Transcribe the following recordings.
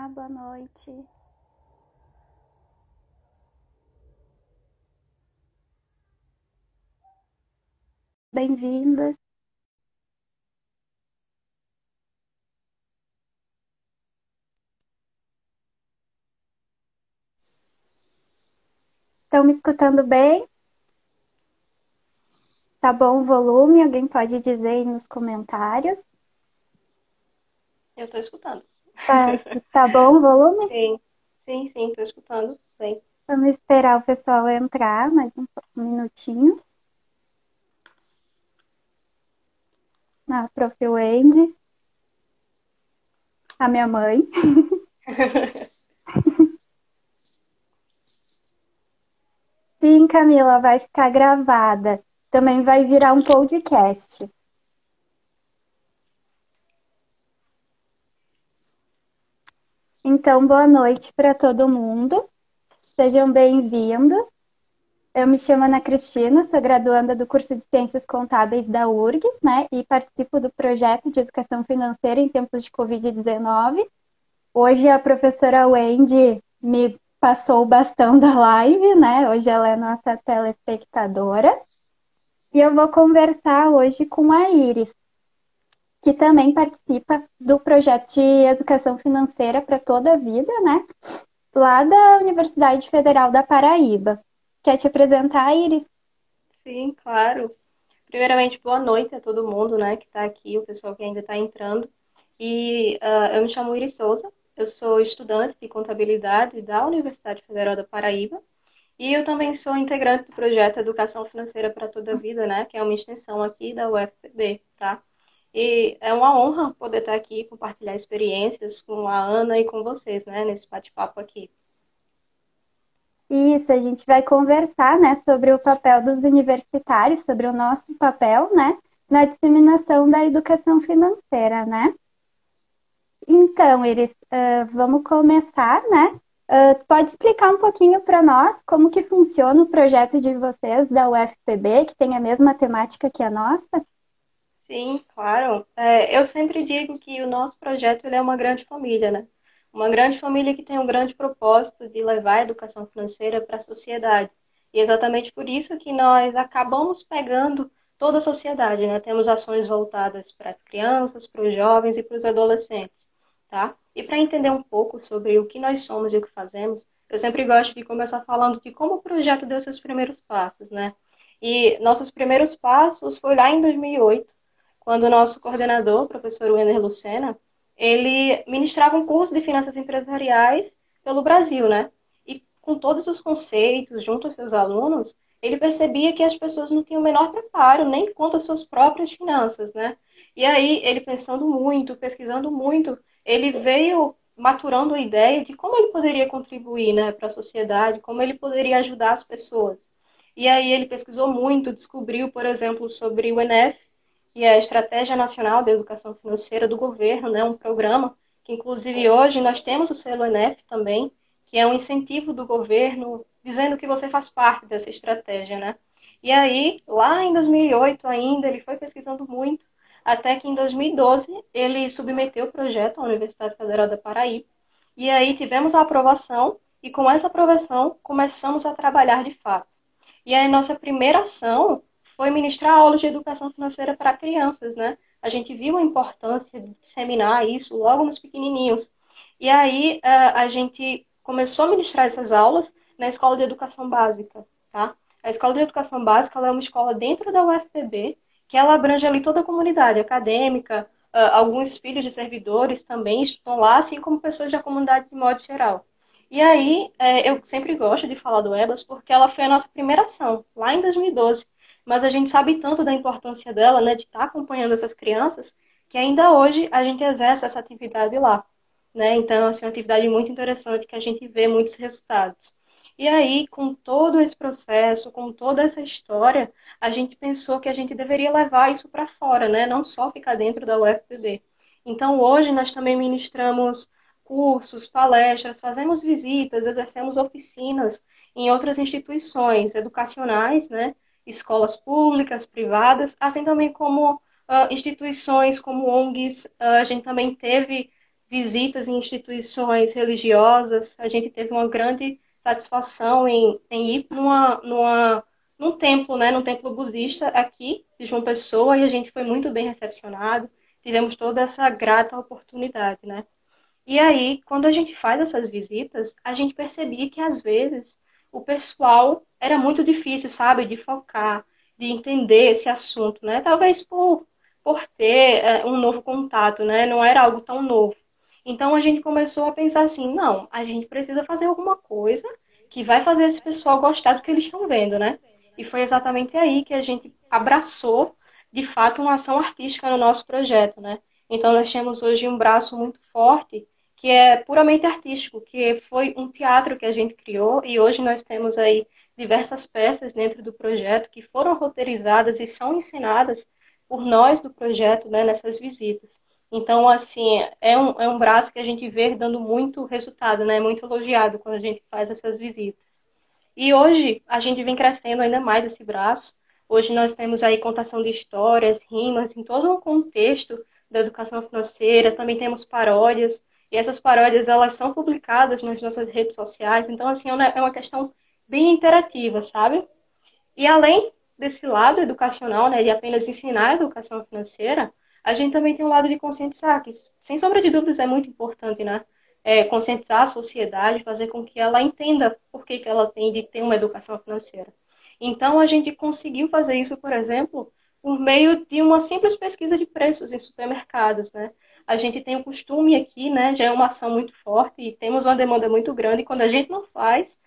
Olá, boa noite. Bem-vindas. Estão me escutando bem? Tá bom o volume? Alguém pode dizer aí nos comentários? Eu tô escutando. Tá bom o volume? Sim, sim, tô escutando. Bem. Vamos esperar o pessoal entrar mais um minutinho. A Prof. Wendy, a minha mãe. Sim, Camila, vai ficar gravada. Também vai virar um podcast. Então, boa noite para todo mundo. Sejam bem-vindos. Eu me chamo Ana Cristina, sou graduanda do curso de Ciências Contábeis da URGS, né? E participo do projeto de Educação Financeira em tempos de Covid-19. Hoje a professora Wendy me passou o bastão da live, né? Hoje ela é nossa telespectadora. E eu vou conversar hoje com a Iris, que também participa do projeto de Educação Financeira para toda a vida, né? Lá da Universidade Federal da Paraíba. Quer te apresentar, Iris? Sim, claro. Primeiramente, boa noite a todo mundo, né, que está aqui, o pessoal que ainda está entrando. Eu me chamo Iris Souza, eu sou estudante de contabilidade da Universidade Federal da Paraíba e eu também sou integrante do projeto Educação Financeira para Toda a Vida, né, que é uma extensão aqui da UFPB, tá? E é uma honra poder estar aqui e compartilhar experiências com a Ana e com vocês, né, nesse bate-papo aqui. Isso, a gente vai conversar, né, sobre o papel dos universitários, sobre o nosso papel, né, na disseminação da educação financeira, né? Então, Iris, vamos começar, né? Pode explicar um pouquinho para nós como que funciona o projeto de vocês da UFPB, que tem a mesma temática que a nossa? Sim, claro. Eu sempre digo que o nosso projeto ele é uma grande família, né? Uma grande família que tem um grande propósito de levar a educação financeira para a sociedade. E é exatamente por isso que nós acabamos pegando toda a sociedade, né? Temos ações voltadas para as crianças, para os jovens e para os adolescentes, tá? E para entender um pouco sobre o que nós somos e o que fazemos, eu sempre gosto de começar falando de como o projeto deu seus primeiros passos, né? E nossos primeiros passos foi lá em 2008 quando o nosso coordenador, o professor Wenner Lucena, ele ministrava um curso de finanças empresariais pelo Brasil, né? E com todos os conceitos junto aos seus alunos, ele percebia que as pessoas não tinham o menor preparo nem quanto às suas próprias finanças, né? E aí, ele pensando muito, pesquisando muito, ele veio maturando a ideia de como ele poderia contribuir, né, para a sociedade, como ele poderia ajudar as pessoas. E aí ele pesquisou muito, descobriu, por exemplo, sobre o ENEF, que é a Estratégia Nacional de Educação Financeira do governo, né, um programa que, inclusive, hoje nós temos o selo ENEF também, que é um incentivo do governo dizendo que você faz parte dessa estratégia, né? E aí, lá em 2008 ainda, ele foi pesquisando muito, até que em 2012 ele submeteu o projeto à Universidade Federal da Paraíba, e aí tivemos a aprovação, e com essa aprovação começamos a trabalhar de fato. E a nossa primeira ação foi ministrar aulas de educação financeira para crianças, né? A gente viu a importância de disseminar isso logo nos pequenininhos. E aí a gente começou a ministrar essas aulas na escola de educação básica, tá? A escola de educação básica ela é uma escola dentro da UFPB, que ela abrange ali toda a comunidade acadêmica, alguns filhos de servidores também estão lá, assim como pessoas da comunidade de modo geral. E aí, eu sempre gosto de falar do EBAS porque ela foi a nossa primeira ação, lá em 2012. Mas a gente sabe tanto da importância dela, né, de estar acompanhando essas crianças, que ainda hoje a gente exerce essa atividade lá, né? Então, assim, é uma atividade muito interessante que a gente vê muitos resultados. E aí, com todo esse processo, com toda essa história, a gente pensou que a gente deveria levar isso para fora, né? Não só ficar dentro da UFPB. Então, hoje nós também ministramos cursos, palestras, fazemos visitas, exercemos oficinas em outras instituições educacionais, né? Escolas públicas, privadas, assim também como instituições como ONGs. A gente também teve visitas em instituições religiosas. A gente teve uma grande satisfação em ir num templo, né, num templo budista aqui de João Pessoa, e a gente foi muito bem recepcionado. Tivemos toda essa grata oportunidade, né? E aí, quando a gente faz essas visitas, a gente percebia que às vezes o pessoal era muito difícil, sabe, de focar, de entender esse assunto, né? Talvez por ter um novo contato, né? Não era algo tão novo. Então a gente começou a pensar assim, não, a gente precisa fazer alguma coisa que vai fazer esse pessoal gostar do que eles estão vendo, né? E foi exatamente aí que a gente abraçou, de fato, uma ação artística no nosso projeto, né? Então nós temos hoje um braço muito forte que é puramente artístico, que foi um teatro que a gente criou e hoje nós temos aí diversas peças dentro do projeto que foram roteirizadas e são ensinadas por nós do projeto, né, nessas visitas. Então, assim, é um braço que a gente vê dando muito resultado, né, muito elogiado quando a gente faz essas visitas. E hoje a gente vem crescendo ainda mais esse braço. Hoje nós temos aí contação de histórias, rimas, em todo um contexto da educação financeira. Também temos paródias. E essas paródias, elas são publicadas nas nossas redes sociais. Então, assim, é uma questão bem interativa, sabe? E além desse lado educacional, né, de apenas ensinar a educação financeira, a gente também tem um lado de conscientizar, que, sem sombra de dúvidas, é muito importante, né? Conscientizar a sociedade, fazer com que ela entenda por que ela tem de ter uma educação financeira. Então, a gente conseguiu fazer isso, por exemplo, por meio de uma simples pesquisa de preços em supermercados, né? A gente tem o costume aqui, né? Já é uma ação muito forte e temos uma demanda muito grande. E quando a gente não faz,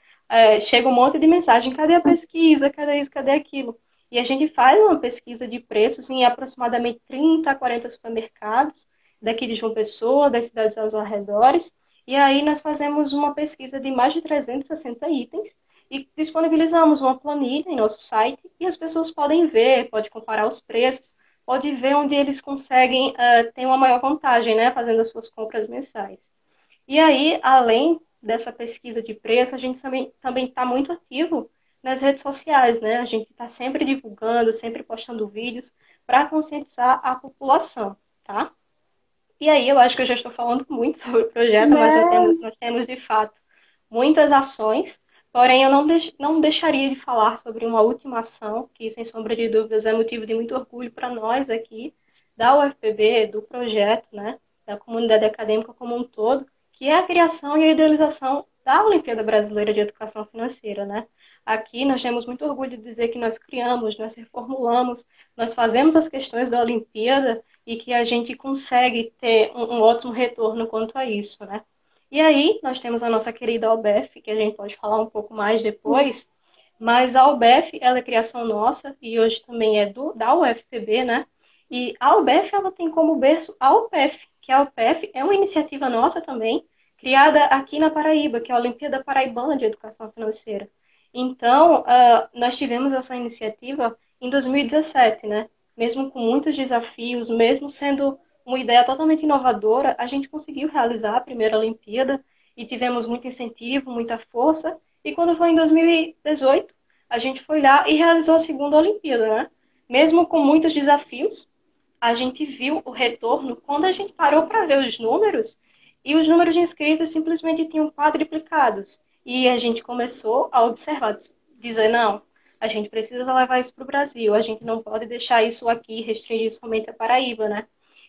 chega um monte de mensagem: cadê a pesquisa? Cadê isso? Cadê aquilo? E a gente faz uma pesquisa de preços em aproximadamente 30 a 40 supermercados daqui de João Pessoa, das cidades aos arredores. E aí nós fazemos uma pesquisa de mais de 360 itens e disponibilizamos uma planilha em nosso site e as pessoas podem ver, pode comparar os preços, pode ver onde eles conseguem ter uma maior vantagem, né, fazendo as suas compras mensais. E aí, além dessa pesquisa de preço, a gente também está muito ativo nas redes sociais, né? A gente está sempre divulgando, sempre postando vídeos para conscientizar a população, tá? E aí, eu acho que eu já estou falando muito sobre o projeto, mas Não, nós temos de fato muitas ações, porém eu não deixaria de falar sobre uma última ação, que sem sombra de dúvidas é motivo de muito orgulho para nós aqui, da UFPB, do projeto, né, da comunidade acadêmica como um todo, que é a criação e a idealização da Olimpíada Brasileira de Educação Financeira, né? Aqui nós temos muito orgulho de dizer que nós criamos, nós reformulamos, nós fazemos as questões da Olimpíada e que a gente consegue ter um ótimo retorno quanto a isso, né? E aí, nós temos a nossa querida Albef, que a gente pode falar um pouco mais depois, mas a Albef, ela é criação nossa e hoje também é da UFPB, né? E a Albef, ela tem como berço a UPEF, que a UPEF é uma iniciativa nossa também, criada aqui na Paraíba, que é a Olimpíada Paraibana de Educação Financeira. Então, nós tivemos essa iniciativa em 2017, né? Mesmo com muitos desafios, mesmo sendo uma ideia totalmente inovadora, a gente conseguiu realizar a primeira Olimpíada e tivemos muito incentivo, muita força. E quando foi em 2018, a gente foi lá e realizou a segunda Olimpíada, né? Mesmo com muitos desafios, a gente viu o retorno quando a gente parou para ver os números e os números de inscritos simplesmente tinham quadriplicados. E a gente começou a observar, dizer, não, a gente precisa levar isso para o Brasil, a gente não pode deixar isso aqui, restringir somente a Paraíba, né?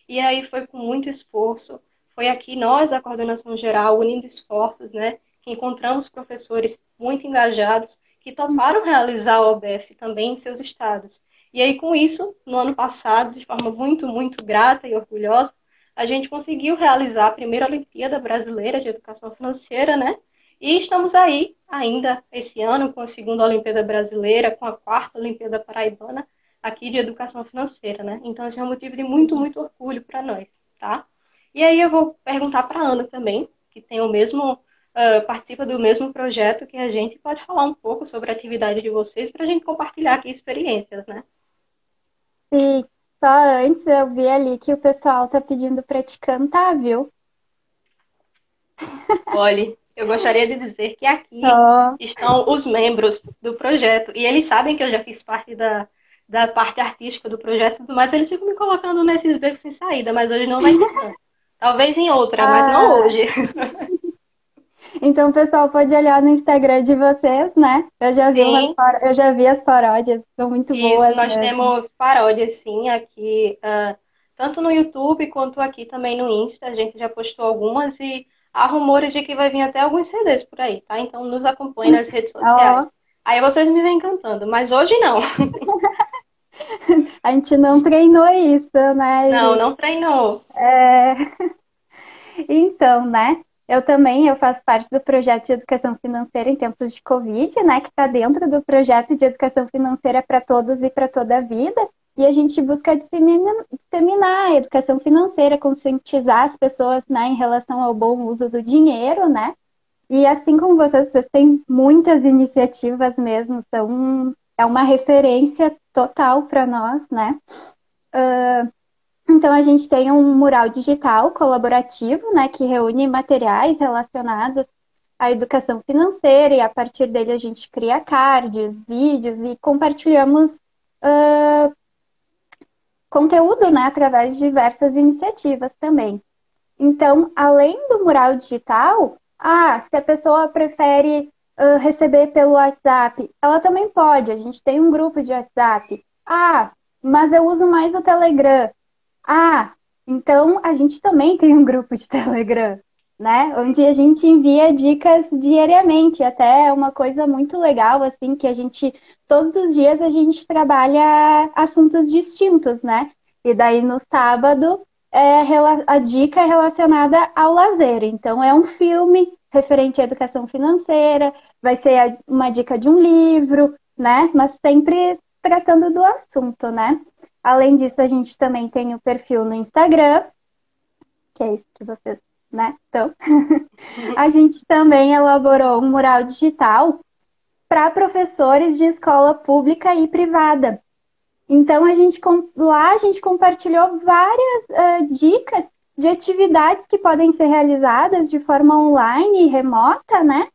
E aí foi com muito esforço, foi aqui nós, a coordenação geral, unindo esforços, né? Que encontramos professores muito engajados que toparam realizar a OBF também em seus estados. E aí, com isso, no ano passado, de forma muito, muito grata e orgulhosa, a gente conseguiu realizar a primeira Olimpíada Brasileira de Educação Financeira, né? E estamos aí, ainda esse ano, com a segunda Olimpíada Brasileira, com a quarta Olimpíada Paraibana, aqui de Educação Financeira, né? Então, esse é um motivo de muito, muito orgulho para nós, tá? E aí eu vou perguntar para a Ana também, que tem o mesmo, participa do mesmo projeto que a gente, pode falar um pouco sobre a atividade de vocês para a gente compartilhar aqui experiências, né? sim. Só antes eu vi ali que o pessoal tá pedindo pra te cantar, viu? Olhe, eu gostaria de dizer que aqui Ó, estão os membros do projeto, e eles sabem que eu já fiz parte da parte artística do projeto, mas eles ficam me colocando nesses becos sem saída, mas hoje não vai ter canto. Talvez em outra, mas não Ah, hoje. então o pessoal pode olhar no Instagram de vocês, né? Sim, Eu já vi as paródias, são muito isso. boas Nós mesmo. temos paródias, sim, aqui, tanto no YouTube quanto aqui também no Insta. A gente já postou algumas e há rumores de que vai vir até alguns CDs por aí, tá? Então nos acompanhe nas redes sociais. Ó, Aí vocês me vêm cantando, mas hoje não. a gente não treinou isso, né, Não, Iris? não treinou. É, então, né? Eu faço parte do projeto de educação financeira em tempos de Covid, né? Que está dentro do projeto de educação financeira para todos e para toda a vida. E a gente busca disseminar a educação financeira, conscientizar as pessoas, né, em relação ao bom uso do dinheiro, né? E assim como vocês têm muitas iniciativas mesmo, é uma referência total para nós, né? Então, a gente tem um mural digital colaborativo, né, que reúne materiais relacionados à educação financeira, e a partir dele a gente cria cards, vídeos e compartilhamos conteúdo, né, através de diversas iniciativas também. Então, além do mural digital, se a pessoa prefere receber pelo WhatsApp, ela também pode. A gente tem um grupo de WhatsApp. Mas eu uso mais o Telegram. Ah, então a gente também tem um grupo de Telegram, né? Onde a gente envia dicas diariamente. Até é uma coisa muito legal, assim, que todos os dias a gente trabalha assuntos distintos, né? E daí no sábado a dica é relacionada ao lazer. Então é um filme referente à educação financeira, vai ser uma dica de um livro, né? Mas sempre tratando do assunto, né? Além disso, a gente também tem o perfil no Instagram, que é isso que vocês, né? Então, a gente também elaborou um mural digital para professores de escola pública e privada. Então, lá a gente compartilhou várias dicas de atividades que podem ser realizadas de forma online e remota, né?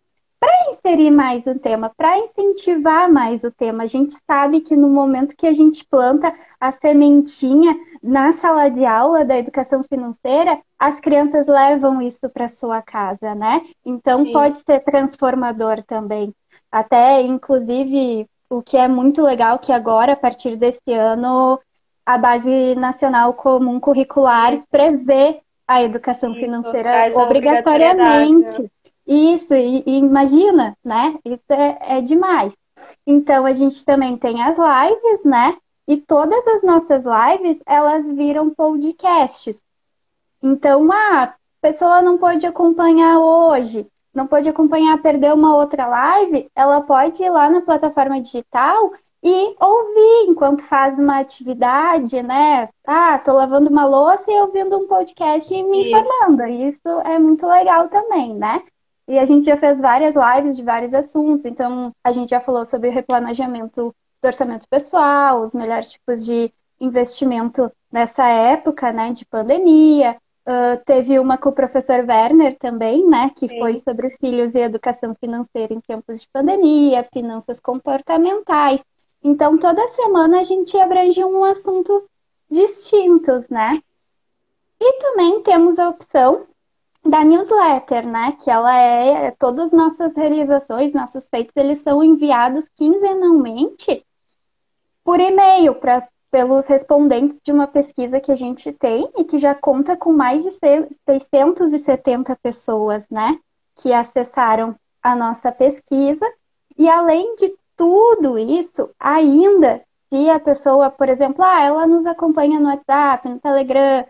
Inserir mais o tema, para incentivar mais o tema. A gente sabe que no momento que a gente planta a sementinha na sala de aula da educação financeira, as crianças levam isso para sua casa, né? Então pode Isso. ser transformador também. Até, inclusive, o que é muito legal que agora, a partir desse ano, a Base Nacional Comum Curricular Isso, prevê a educação isso. financeira Traz a obrigatoriedade, né? obrigatoriamente. Isso, e imagina, né? Isso é demais. Então, a gente também tem as lives, né? E todas as nossas lives, elas viram podcasts. Então, a pessoa não pode acompanhar hoje, não pode acompanhar, perder uma outra live, ela pode ir lá na plataforma digital e ouvir enquanto faz uma atividade, né? Tô lavando uma louça e ouvindo um podcast e me Isso. informando. Isso é muito legal também, né? E a gente já fez várias lives de vários assuntos, então a gente já falou sobre o replanejamento do orçamento pessoal, os melhores tipos de investimento nessa época, né, de pandemia. Teve uma com o professor Werner também, né, que foi Sim. sobre filhos e educação financeira em tempos de pandemia, finanças comportamentais. Então, toda semana a gente abrange um assunto distintos, né? E também temos a opção da newsletter, né? Que ela todas as nossas realizações, nossos feitos, eles são enviados quinzenalmente por e-mail pelos respondentes de uma pesquisa que a gente tem e que já conta com mais de 670 pessoas, né, que acessaram a nossa pesquisa. E além de tudo isso, ainda, se a pessoa, por exemplo, ela nos acompanha no WhatsApp, no Telegram,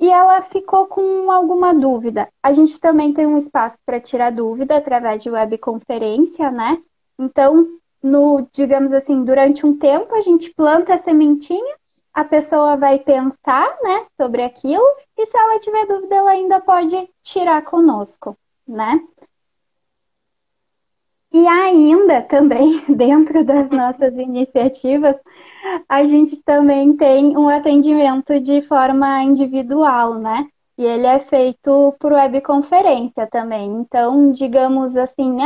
e ela ficou com alguma dúvida, a gente também tem um espaço para tirar dúvida através de webconferência, né? Então, digamos assim, durante um tempo a gente planta a sementinha, a pessoa vai pensar, né, sobre aquilo, e se ela tiver dúvida, ela ainda pode tirar conosco, né? E ainda também, dentro das nossas iniciativas, a gente também tem um atendimento de forma individual, né? E ele é feito por webconferência também. Então, digamos assim,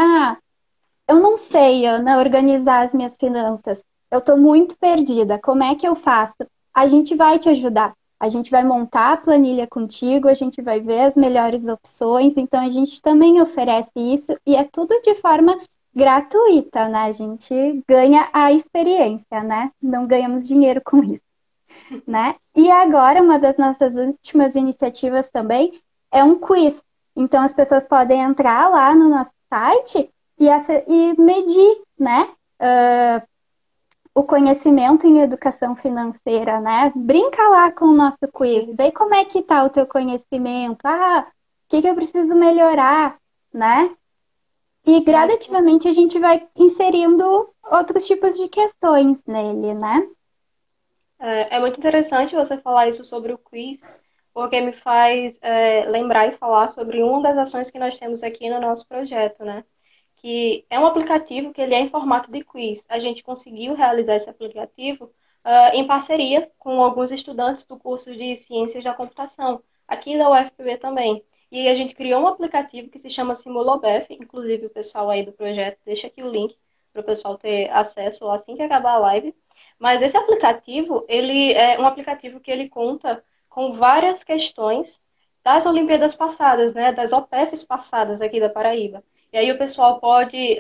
eu não sei, Ana, organizar as minhas finanças. Eu estou muito perdida. Como é que eu faço? A gente vai te ajudar. A gente vai montar a planilha contigo, a gente vai ver as melhores opções, então a gente também oferece isso e é tudo de forma gratuita, né? A gente ganha a experiência, né? Não ganhamos dinheiro com isso, né? E agora, uma das nossas últimas iniciativas também é um quiz. Então, as pessoas podem entrar lá no nosso site e medir, né? O conhecimento em educação financeira, né? Brinca lá com o nosso quiz, Sim, vê como é que tá o teu conhecimento. Ah, o que que eu preciso melhorar, né? E isso. gradativamente a gente vai inserindo outros tipos de questões nele, né? É muito interessante você falar isso sobre o quiz, porque me faz lembrar e falar sobre uma das ações que nós temos aqui no nosso projeto, né? Que é um aplicativo que ele é em formato de quiz. A gente conseguiu realizar esse aplicativo em parceria com alguns estudantes do curso de Ciências da Computação, aqui da UFPB também. E a gente criou um aplicativo que se chama Simulobef, inclusive o pessoal aí do projeto deixa aqui o link para o pessoal ter acesso assim que acabar a live. Mas esse aplicativo, ele é um aplicativo que ele conta com várias questões das Olimpíadas passadas, né, das OPEFs passadas aqui da Paraíba. E aí o pessoal pode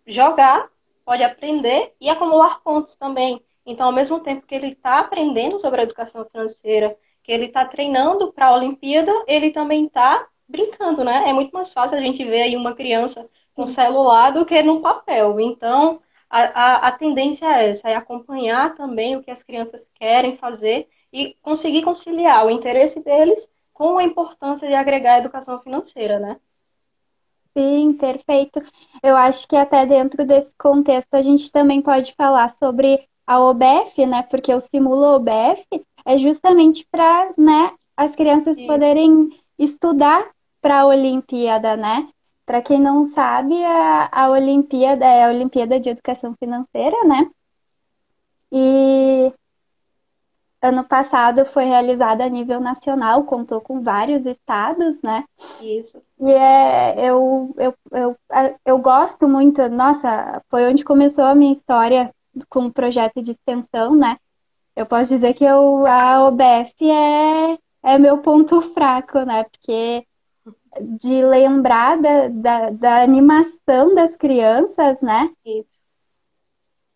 jogar, pode aprender e acumular pontos também. Então, ao mesmo tempo que ele está aprendendo sobre a educação financeira, que ele está treinando para a Olimpíada, ele também está brincando, né? É muito mais fácil a gente ver aí uma criança com celular do que no papel. Então, a tendência é essa, é acompanhar também o que as crianças querem fazer e conseguir conciliar o interesse deles com a importância de agregar a educação financeira, né? Sim, perfeito. Eu acho que até dentro desse contexto a gente também pode falar sobre a OBEF, né? Porque o Simula OBEF é justamente para, né, as crianças Isso, poderem estudar para a Olimpíada, né? Para quem não sabe, a Olimpíada é a Olimpíada de Educação Financeira, né? E ano passado foi realizada a nível nacional, contou com vários estados, né? isso. E eu gosto muito, nossa, foi onde começou a minha história com o projeto de extensão, né? Eu posso dizer que a OBF é meu ponto fraco, né? Porque de lembrar da animação das crianças, né? Isso.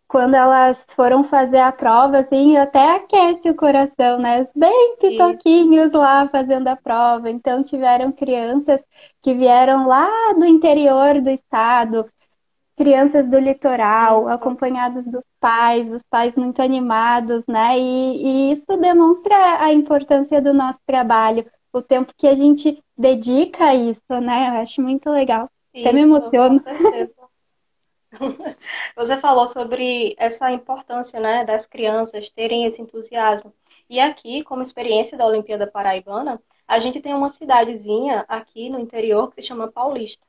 Quando elas foram fazer a prova, assim, até aquece o coração, né? Bem Isso. pitoquinhos lá fazendo a prova. Então, tiveram crianças que vieram lá do interior do estado, crianças do litoral, Isso. acompanhados dos pais, os pais muito animados, né? E isso demonstra a importância do nosso trabalho, o tempo que a gente dedica a isso, né? Eu acho muito legal. Até me Isso, com emociono. certeza. Você falou sobre essa importância, né, das crianças terem esse entusiasmo. E aqui, como experiência da Olimpíada Paraibana, a gente tem uma cidadezinha aqui no interior que se chama Paulista.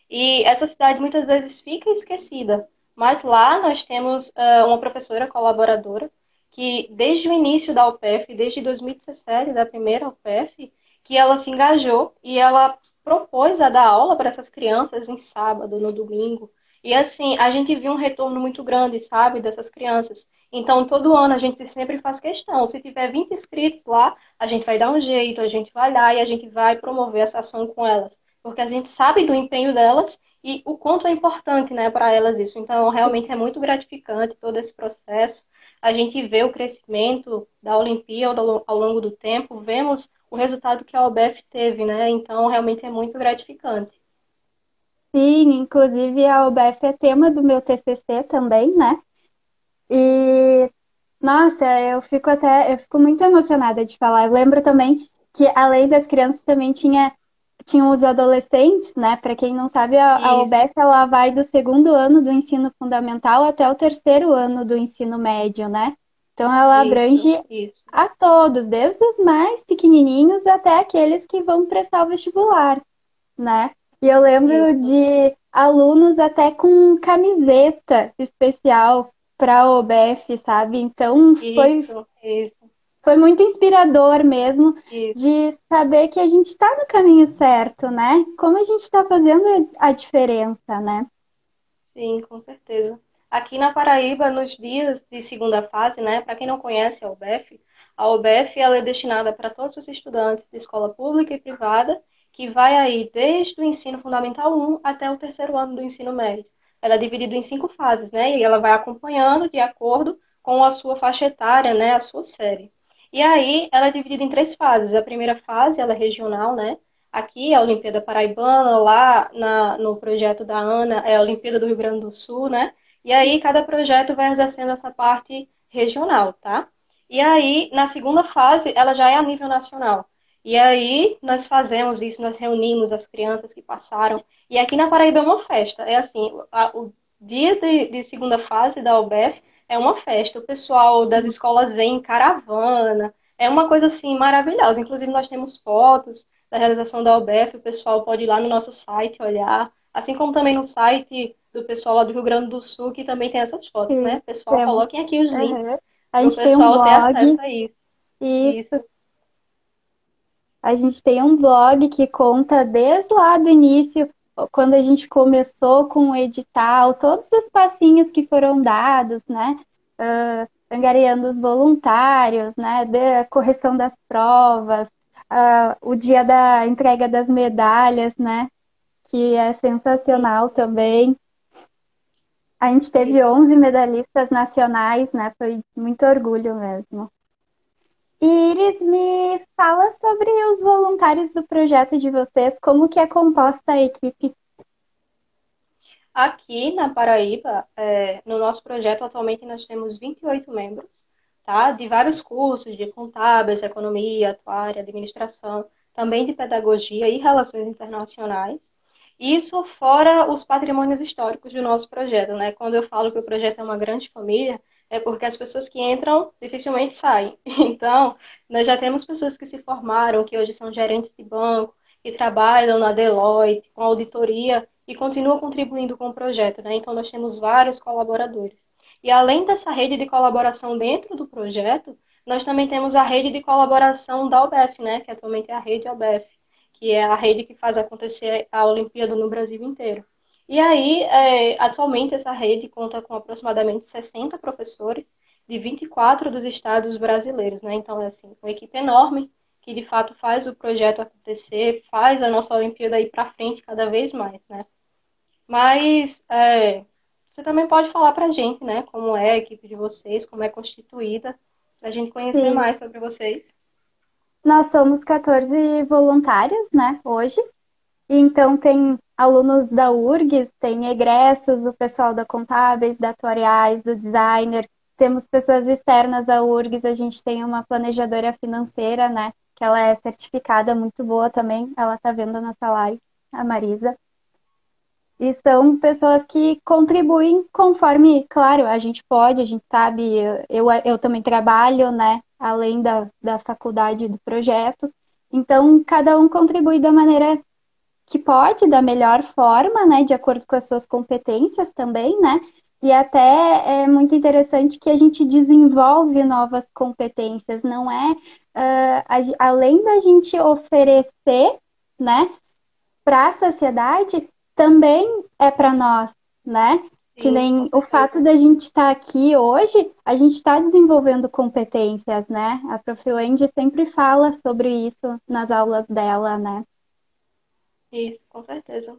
E essa cidade muitas vezes fica esquecida, mas lá nós temos uma professora colaboradora que desde o início da UPF, desde 2017, da primeira UPF, que ela se engajou e ela propôs a dar aula para essas crianças em sábado, no domingo. E assim, a gente viu um retorno muito grande, sabe, dessas crianças. Então, todo ano a gente sempre faz questão. Se tiver 20 inscritos lá, a gente vai dar um jeito, a gente vai lá e a gente vai promover essa ação com elas porque a gente sabe do empenho delas e o quanto é importante, né, para elas isso. Então, realmente é muito gratificante todo esse processo. A gente vê o crescimento da Olimpíada ao longo do tempo, vemos o resultado que a OBEF teve, né? Então, realmente é muito gratificante. Sim, inclusive a UBF é tema do meu TCC também, né? E nossa, eu fico muito emocionada de falar. Eu lembro também que além das crianças também tinham os adolescentes, né? Para quem não sabe, a Isso, UBF ela vai do segundo ano do ensino fundamental até o terceiro ano do ensino médio, né? Então ela isso, abrange isso, a todos, desde os mais pequenininhos até aqueles que vão prestar o vestibular, né? E eu lembro isso, de alunos até com camiseta especial para a OBF, sabe? Então isso, foi muito inspirador mesmo isso. de saber que a gente está no caminho certo, né? Como a gente está fazendo a diferença, né? Sim, com certeza. Aqui na Paraíba, nos dias de segunda fase, né, para quem não conhece a UBF, A UBF ela é destinada para todos os estudantes de escola pública e privada, que vai aí desde o ensino fundamental 1 até o terceiro ano do ensino médio. Ela é dividida em 5 fases, né? E ela vai acompanhando de acordo com a sua faixa etária, né? A sua série. E aí ela é dividida em 3 fases. A primeira fase, ela é regional, né? Aqui é a Olimpíada Paraibana, lá no projeto da Ana é a Olimpíada do Rio Grande do Sul, né? E aí cada projeto vai exercendo essa parte regional, tá? E aí, na segunda fase, ela já é a nível nacional. E aí, nós fazemos isso, nós reunimos as crianças que passaram. E aqui na Paraíba é uma festa. É assim, o dia de segunda fase da UBF é uma festa. O pessoal das escolas vem em caravana. É uma coisa, assim, maravilhosa. Inclusive, nós temos fotos da realização da UBF. O pessoal pode ir lá no nosso site olhar. Assim como também no site do pessoal lá do Rio Grande do Sul, que também tem essas fotos, E né? Pessoal, temos. coloquem aqui os Aham. links A para o gente tem um pessoal ter acesso blog, a isso. isso. Isso. A gente tem um blog que conta desde lá do início, quando a gente começou com o edital, todos os passinhos que foram dados, né? Angariando os voluntários, né? Da correção das provas, o dia da entrega das medalhas, né? Que é sensacional também. A gente teve Isso. 11 medalhistas nacionais, né? Foi muito orgulho mesmo. E Iris, me fala sobre os voluntários do projeto de vocês, como que é composta a equipe? Aqui na Paraíba, no nosso projeto, atualmente nós temos 28 membros, tá? De vários cursos, de contábeis, economia, atuária, administração, também de pedagogia e relações internacionais. Isso fora os patrimônios históricos do nosso projeto, né? Quando eu falo que o projeto é uma grande família, é porque as pessoas que entram dificilmente saem. Então, nós já temos pessoas que se formaram, que hoje são gerentes de banco, que trabalham na Deloitte, com auditoria, e continuam contribuindo com o projeto, né? Então, nós temos vários colaboradores. E além dessa rede de colaboração dentro do projeto, nós também temos a rede de colaboração da UBF, né? Que atualmente é a rede UBF, que é a rede que faz acontecer a Olimpíada no Brasil inteiro. E aí, atualmente, essa rede conta com aproximadamente 60 professores de 24 dos estados brasileiros, né? Então, é assim, uma equipe enorme que de fato faz o projeto acontecer, faz a nossa Olimpíada ir para frente cada vez mais, né? Mas você também pode falar para a gente, né, como é a equipe de vocês, como é constituída, para a gente conhecer Sim, mais sobre vocês. nós somos 14 voluntários, né, hoje. E então tem alunos da URGS, tem egressos, o pessoal da Contábeis, da Atuariais, do Designer. Temos pessoas externas da URGS, a gente tem uma planejadora financeira, né, que ela é certificada, muito boa também. Ela tá vendo a nossa live, a Marisa. E são pessoas que contribuem conforme, claro, a gente pode, a gente sabe, eu também trabalho, né, além da faculdade do projeto. Então, cada um contribui da maneira que pode, da melhor forma, né, de acordo com as suas competências também, né? E até é muito interessante que a gente desenvolve novas competências, não é? Além da gente oferecer, né, para a sociedade, também é para nós, né? Que Sim, com nem o fato certeza. da gente estar aqui hoje, a gente está desenvolvendo competências, né? A Prof. Wendy sempre fala sobre isso nas aulas dela, né? Isso, com certeza.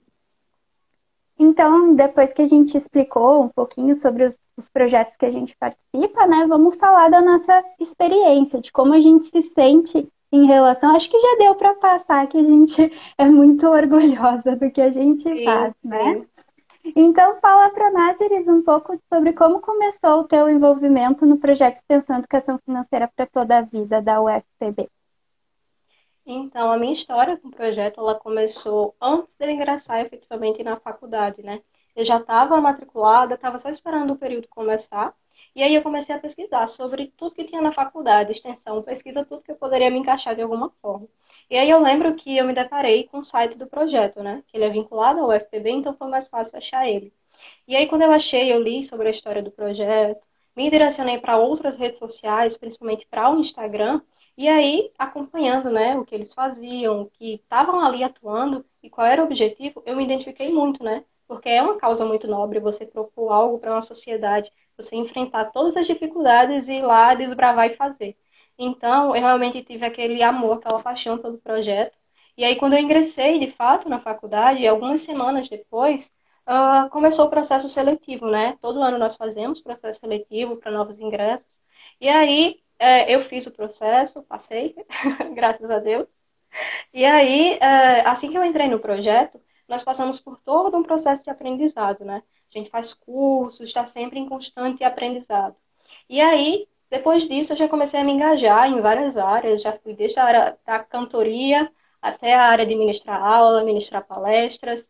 Então, depois que a gente explicou um pouquinho sobre os projetos que a gente participa, né, vamos falar da nossa experiência, de como a gente se sente em relação. Acho que já deu para passar que a gente é muito orgulhosa do que a gente Sim, faz, né? sim. Então, fala para nós, Iris, um pouco sobre como começou o teu envolvimento no projeto de extensão educação financeira para toda a vida da UFPB. Então, a minha história com o projeto, ela começou antes de eu ingressar efetivamente na faculdade, né? Eu já estava matriculada, estava só esperando o período começar, e aí eu comecei a pesquisar sobre tudo que tinha na faculdade, extensão, pesquisa, tudo que eu poderia me encaixar de alguma forma. E aí eu lembro que eu me deparei com o site do projeto, né? Que ele é vinculado ao UFPB, então foi mais fácil achar ele. E aí, quando eu achei, eu li sobre a história do projeto, me direcionei para outras redes sociais, principalmente para o Instagram, e aí, acompanhando, né, o que eles faziam, o que estavam ali atuando e qual era o objetivo, eu me identifiquei muito, né? Porque é uma causa muito nobre você propor algo para uma sociedade, você enfrentar todas as dificuldades e ir lá desbravar e fazer. Então, eu realmente tive aquele amor, aquela paixão pelo projeto. E aí, quando eu ingressei, de fato, na faculdade, algumas semanas depois, começou o processo seletivo, né? Todo ano nós fazemos processo seletivo para novos ingressos. E aí, eu fiz o processo, passei, graças a Deus. E aí, assim que eu entrei no projeto, nós passamos por todo um processo de aprendizado, né? A gente faz cursos, está sempre em constante aprendizado. E aí, depois disso, eu já comecei a me engajar em várias áreas, já fui desde a área da cantoria até a área de ministrar aula, ministrar palestras.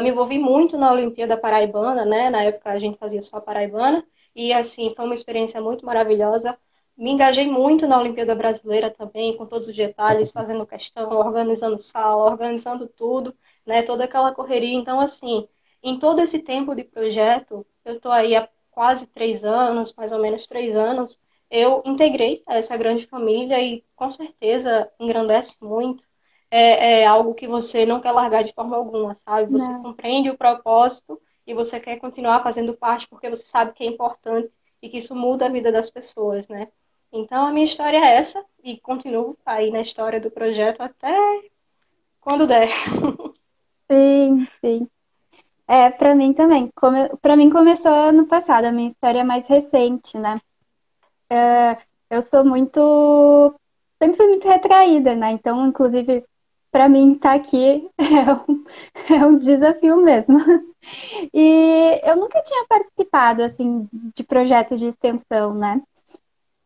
Me envolvi muito na Olimpíada Paraibana, né? Na época a gente fazia só a Paraibana, e assim, foi uma experiência muito maravilhosa. Me engajei muito na Olimpíada Brasileira também, com todos os detalhes, fazendo questão, organizando sala, organizando tudo, né? Toda aquela correria. Então, assim, em todo esse tempo de projeto, eu estou aí há quase 3 anos, mais ou menos 3 anos, eu integrei a essa grande família e com certeza engrandece muito. É algo que você não quer largar de forma alguma, sabe? Você Não, compreende o propósito e você quer continuar fazendo parte porque você sabe que é importante e que isso muda a vida das pessoas, né? Então, a minha história é essa e continuo aí na história do projeto até quando der. sim, sim. É, para mim também. Para mim começou ano passado, a minha história é mais recente, né? Eu sou muito. Sempre fui muito retraída, né? Então, inclusive, para mim estar aqui é um desafio mesmo. E eu nunca tinha participado, assim, de projetos de extensão, né?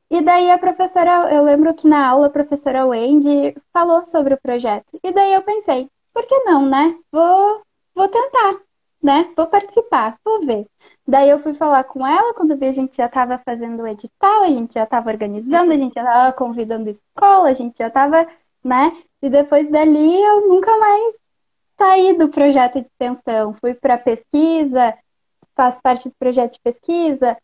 E daí a professora, eu lembro que na aula a professora Wendy falou sobre o projeto. E daí eu pensei, por que não, né? Vou tentar, né? Vou participar, vou ver. Daí eu fui falar com ela, quando vi a gente já estava fazendo o edital, a gente já estava organizando, a gente já estava convidando escola, a gente já estava, né? E depois dali eu nunca mais saí do projeto de extensão. Fui para pesquisa, faço parte do projeto de pesquisa.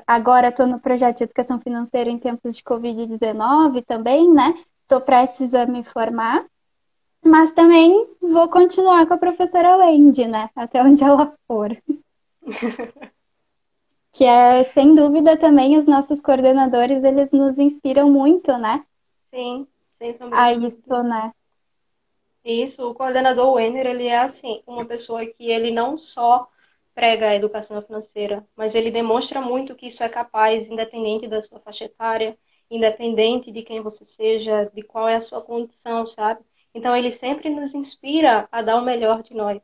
Agora estou no projeto de educação financeira em tempos de Covid-19 também, né? Estou prestes a me formar, mas também vou continuar com a professora Wendy, né? Até onde ela for. Que é, sem dúvida, também os nossos coordenadores, eles nos inspiram muito, né? Sim, sem sombra A de dúvida. isso, né? Isso, o coordenador Wenner, ele é assim, uma pessoa que ele não só prega a educação financeira, mas ele demonstra muito que isso é capaz, independente da sua faixa etária, independente de quem você seja, de qual é a sua condição, sabe? Então ele sempre nos inspira a dar o melhor de nós.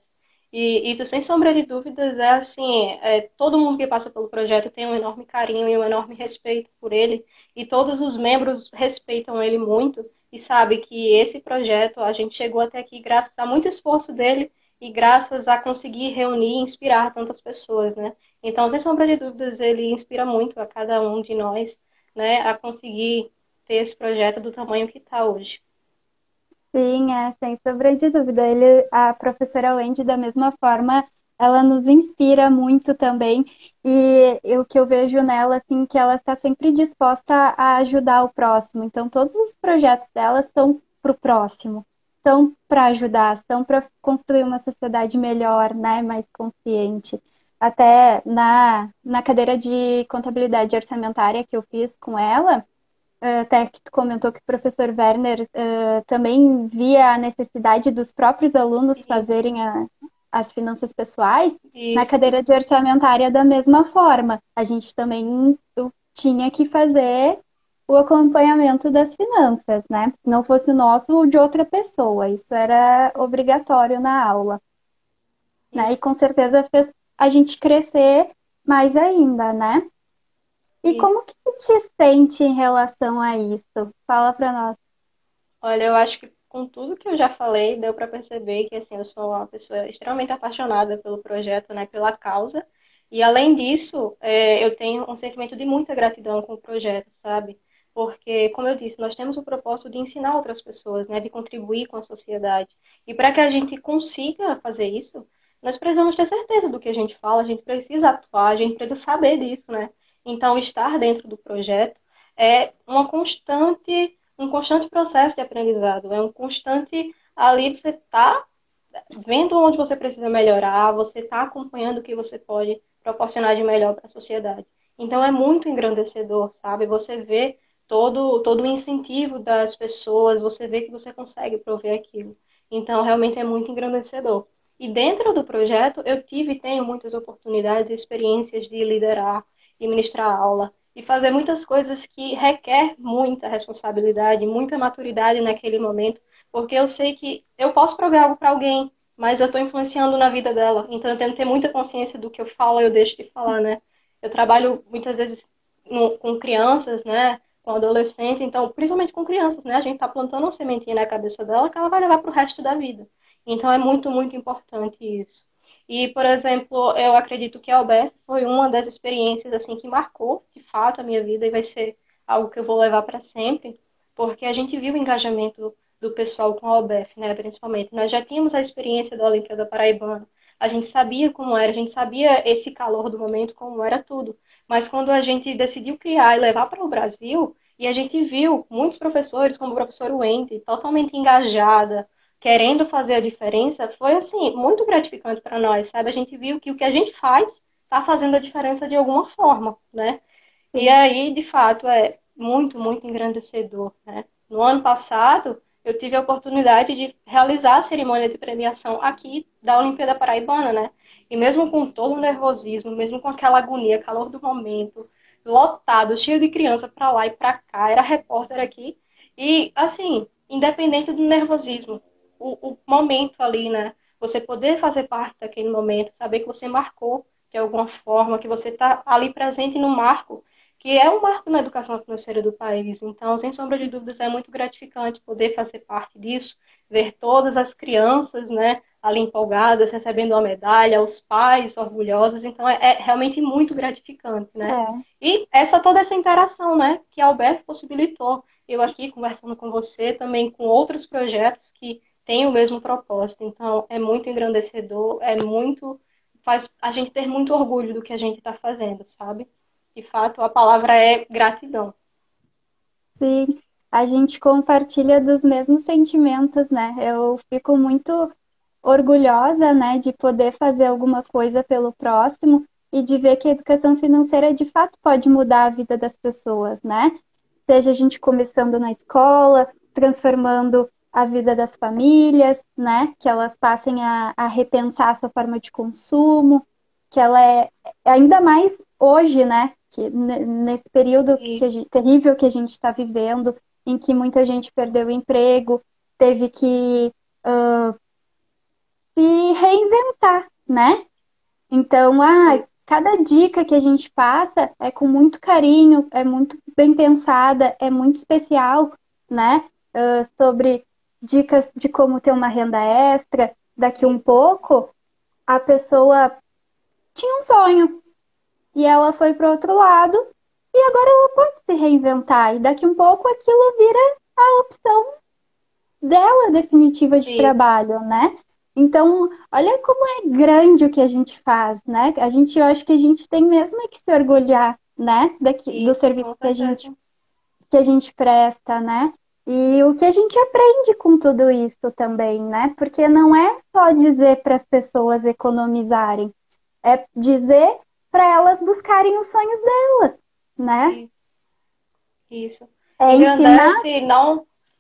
E isso, sem sombra de dúvidas, é assim, todo mundo que passa pelo projeto tem um enorme carinho e um enorme respeito por ele, e todos os membros respeitam ele muito e sabe que esse projeto a gente chegou até aqui graças a muito esforço dele e graças a conseguir reunir e inspirar tantas pessoas, né? Então, sem sombra de dúvidas, ele inspira muito a cada um de nós, né, a conseguir ter esse projeto do tamanho que está hoje. Sim, sem sombra de dúvida. A professora Wendy, da mesma forma, ela nos inspira muito também. O que eu vejo nela, assim, que ela está sempre disposta a ajudar o próximo. Então, todos os projetos dela são para o próximo, são para ajudar, são para construir uma sociedade melhor, né, mais consciente. Até na cadeira de contabilidade orçamentária que eu fiz com ela, até que tu comentou que o professor Werner também via a necessidade dos próprios alunos fazerem as finanças pessoais, na Isso, cadeira de orçamentária da mesma forma. A gente também tinha que fazer o acompanhamento das finanças, né? Se não fosse o nosso, o de outra pessoa. Isso era obrigatório na aula, né? E isso, com certeza fez a gente crescer mais ainda, né? E isso. como que tu te sente em relação a isso? Fala para nós. Olha, eu acho que com tudo que eu já falei, deu para perceber que assim, eu sou uma pessoa extremamente apaixonada pelo projeto, né, pela causa. E além disso, eu tenho um sentimento de muita gratidão com o projeto, sabe? Porque, como eu disse, nós temos o propósito de ensinar outras pessoas, né, de contribuir com a sociedade. E para que a gente consiga fazer isso, nós precisamos ter certeza do que a gente fala, a gente precisa atuar, a gente precisa saber disso, né? Então, estar dentro do projeto é um constante processo de aprendizado, é um constante ali você tá vendo onde você precisa melhorar, você está acompanhando o que você pode proporcionar de melhor para a sociedade. Então é muito engrandecedor, sabe? Você vê todo o incentivo das pessoas, você vê que você consegue prover aquilo. Então, realmente é muito engrandecedor. E dentro do projeto, eu tive e tenho muitas oportunidades e experiências de liderar e ministrar aula e fazer muitas coisas que requer muita responsabilidade, muita maturidade naquele momento, porque eu sei que eu posso prover algo para alguém, mas eu estou influenciando na vida dela. Então, eu tenho que ter muita consciência do que eu falo e eu deixo de falar, né? Eu trabalho muitas vezes com crianças, né? Com adolescentes, então, principalmente com crianças, né? A gente está plantando uma sementinha na cabeça dela que ela vai levar para o resto da vida. Então, é muito, muito importante isso. E, por exemplo, eu acredito que a UBF foi uma das experiências assim que marcou, de fato, a minha vida e vai ser algo que eu vou levar para sempre, porque a gente viu o engajamento do pessoal com a UBF, né, principalmente. Nós já tínhamos a experiência da Olimpíada Paraibana, a gente sabia como era, a gente sabia esse calor do momento, como era tudo. Mas quando a gente decidiu criar e levar para o Brasil, e a gente viu muitos professores, como o professor Wendy, totalmente engajada, querendo fazer a diferença, foi assim, muito gratificante para nós, sabe? A gente viu que o que a gente faz está fazendo a diferença de alguma forma, né? E Sim. aí, de fato, é muito, muito engrandecedor, né? No ano passado, eu tive a oportunidade de realizar a cerimônia de premiação aqui da Olimpíada Paraibana, né? E mesmo com todo o nervosismo, mesmo com aquela agonia, calor do momento, lotado, cheio de criança para lá e para cá, era repórter aqui. E, assim, independente do nervosismo, o momento ali, né? Você poder fazer parte daquele momento, saber que você marcou de alguma forma, que você está ali presente no marco, que é um marco na educação financeira do país. Então, sem sombra de dúvidas, é muito gratificante poder fazer parte disso, ver todas as crianças, né, ali empolgadas, recebendo uma medalha, os pais orgulhosos. Então, é realmente muito gratificante, né? É. E toda essa interação, né, que a Alberto possibilitou. Eu aqui conversando com você, também com outros projetos que têm o mesmo propósito. Então, é muito engrandecedor, faz a gente ter muito orgulho do que a gente está fazendo, sabe? De fato, a palavra é gratidão. Sim, a gente compartilha dos mesmos sentimentos, né? Eu fico muito orgulhosa, né, de poder fazer alguma coisa pelo próximo e de ver que a educação financeira de fato pode mudar a vida das pessoas, né? Seja a gente começando na escola, transformando a vida das famílias, né? Que elas passem a repensar a sua forma de consumo, que ela é ainda mais hoje, né? Que nesse período E, terrível que a gente está vivendo, em que muita gente perdeu o emprego, teve que se reinventar, né? Então, e, cada dica que a gente passa é com muito carinho, é muito bem pensada, é muito especial, né? Sobre dicas de como ter uma renda extra. Daqui um e, pouco, a pessoa tinha um sonho e ela foi para outro lado e agora ela pode se reinventar. E daqui um pouco aquilo vira a opção dela definitiva de e, trabalho, né? Então, olha como é grande o que a gente faz, né? Eu acho que a gente tem mesmo é que se orgulhar, né? Do serviço com certeza. que a gente presta, né? E o que a gente aprende com tudo isso também, né? Porque não é só dizer para as pessoas economizarem, é dizer para elas buscarem os sonhos delas, né? Isso, isso. É ensinar.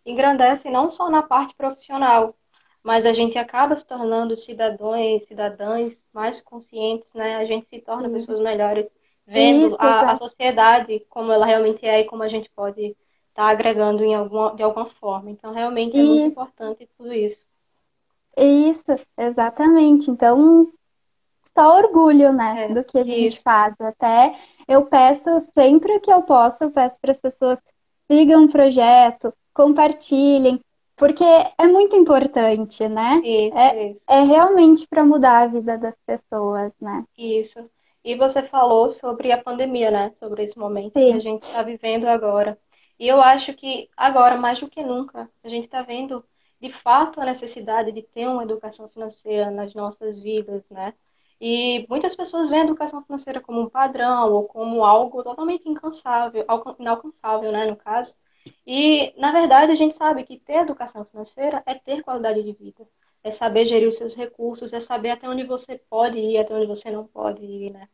Engrandece não só na parte profissional, mas a gente acaba se tornando cidadãos e cidadãs mais conscientes, né? A gente se torna pessoas melhores, vendo Isso, a sociedade como ela realmente é e como a gente pode estar agregando de alguma forma. Então, realmente é muito exato. importante tudo isso. Isso, exatamente. Então, só orgulho, né, É, do que a gente isso. faz. Até eu peço sempre que eu posso, eu peço para as pessoas sigam o projeto, compartilhem, porque é muito importante, né? Isso, É, isso. é realmente para mudar a vida das pessoas, né? Isso. E você falou sobre a pandemia, né? Sobre esse momento que a Sim, gente está vivendo agora. E eu acho que agora, mais do que nunca, a gente está vendo de fato a necessidade de ter uma educação financeira nas nossas vidas, né? E muitas pessoas veem a educação financeira como um padrão ou como algo totalmente inalcançável, né? No caso. E, na verdade, a gente sabe que ter educação financeira é ter qualidade de vida, é saber gerir os seus recursos, é saber até onde você pode ir, até onde você não pode ir, né?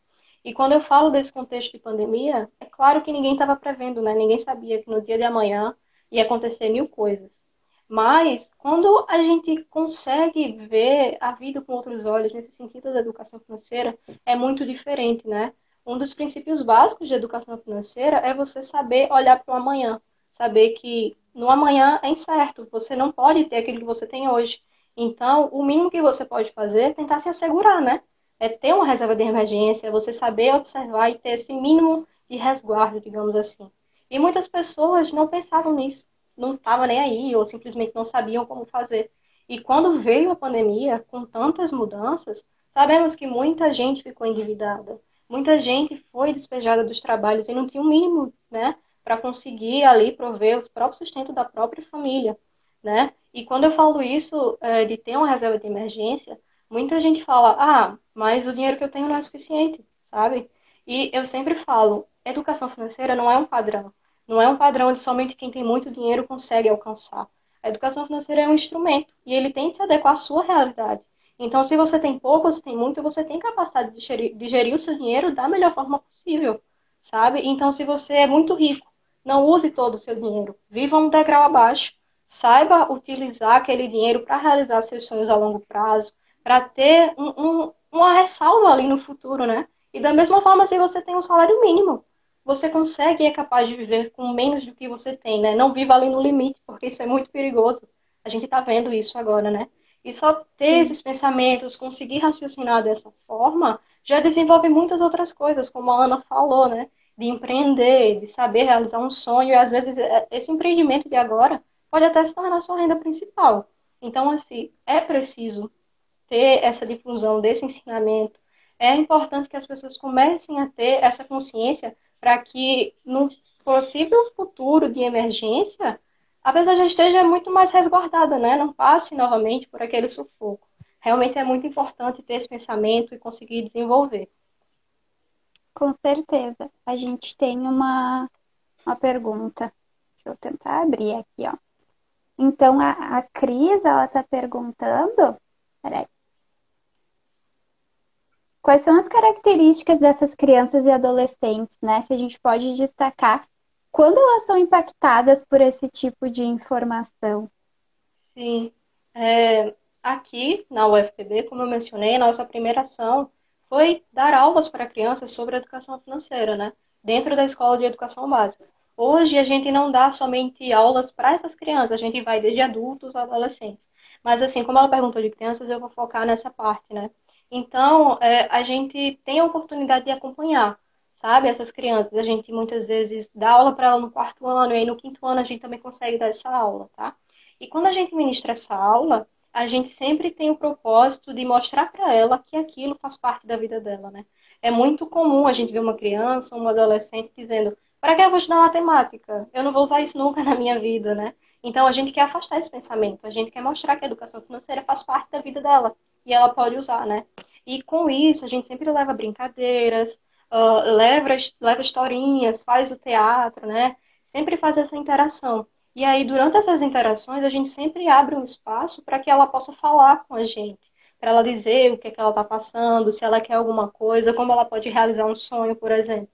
E quando eu falo desse contexto de pandemia, é claro que ninguém estava prevendo, né? Ninguém sabia que no dia de amanhã ia acontecer mil coisas. Mas quando a gente consegue ver a vida com outros olhos, nesse sentido da educação financeira, é muito diferente, né? Um dos princípios básicos de educação financeira é você saber olhar para o amanhã, saber que no amanhã é incerto, você não pode ter aquilo que você tem hoje. Então, o mínimo que você pode fazer é tentar se assegurar, né? É ter uma reserva de emergência, é você saber observar e ter esse mínimo de resguardo, digamos assim. E muitas pessoas não pensavam nisso, não estavam nem aí, ou simplesmente não sabiam como fazer. E quando veio a pandemia, com tantas mudanças, sabemos que muita gente ficou endividada, muita gente foi despejada dos trabalhos e não tinha o mínimo, né, para conseguir ali prover o próprio sustento da própria família, né? E quando eu falo isso, de ter uma reserva de emergência, muita gente fala, ah, mas o dinheiro que eu tenho não é suficiente, sabe? E eu sempre falo, educação financeira não é um padrão. Não é um padrão onde somente quem tem muito dinheiro consegue alcançar. A educação financeira é um instrumento e ele tem que se adequar à sua realidade. Então, se você tem pouco ou se tem muito, você tem capacidade de gerir o seu dinheiro da melhor forma possível, sabe? Então, se você é muito rico, não use todo o seu dinheiro. Viva um degrau abaixo. Saiba utilizar aquele dinheiro para realizar seus sonhos a longo prazo, para ter uma ressalva ali no futuro, né? E da mesma forma, se você tem um salário mínimo, você consegue e é capaz de viver com menos do que você tem, né? Não viva ali no limite, porque isso é muito perigoso. A gente está vendo isso agora, né? E só ter Sim. esses pensamentos, conseguir raciocinar dessa forma, já desenvolve muitas outras coisas, como a Ana falou, né? De empreender, de saber realizar um sonho, e às vezes esse empreendimento de agora pode até se tornar sua renda principal. Então, assim, é preciso ter essa difusão desse ensinamento. É importante que as pessoas comecem a ter essa consciência para que no possível futuro de emergência, a pessoa já esteja muito mais resguardada, né? Não passe novamente por aquele sufoco. Realmente é muito importante ter esse pensamento e conseguir desenvolver. Com certeza. A gente tem uma pergunta. Deixa eu tentar abrir aqui, ó. Então, a Cris, ela está perguntando, peraí, quais são as características dessas crianças e adolescentes, né? Se a gente pode destacar quando elas são impactadas por esse tipo de informação. Sim. É, aqui na UFPB, como eu mencionei, a nossa primeira ação foi dar aulas para crianças sobre educação financeira, né? Dentro da escola de educação básica. Hoje a gente não dá somente aulas para essas crianças, a gente vai desde adultos a adolescentes. Mas assim, como ela perguntou de crianças, eu vou focar nessa parte, né? Então, a gente tem a oportunidade de acompanhar, sabe, essas crianças. A gente muitas vezes dá aula para ela no quarto ano, e aí no quinto ano a gente também consegue dar essa aula, tá? E quando a gente ministra essa aula, a gente sempre tem o propósito de mostrar para ela que aquilo faz parte da vida dela, né? É muito comum a gente ver uma criança, um adolescente dizendo: para que eu vou estudar matemática? Eu não vou usar isso nunca na minha vida, né? Então a gente quer afastar esse pensamento, a gente quer mostrar que a educação financeira faz parte da vida dela e ela pode usar, né? E com isso a gente sempre leva brincadeiras, leva historinhas, faz o teatro, né? Sempre faz essa interação. E aí, durante essas interações, a gente sempre abre um espaço para que ela possa falar com a gente, para ela dizer o que é que ela está passando, se ela quer alguma coisa, como ela pode realizar um sonho, por exemplo.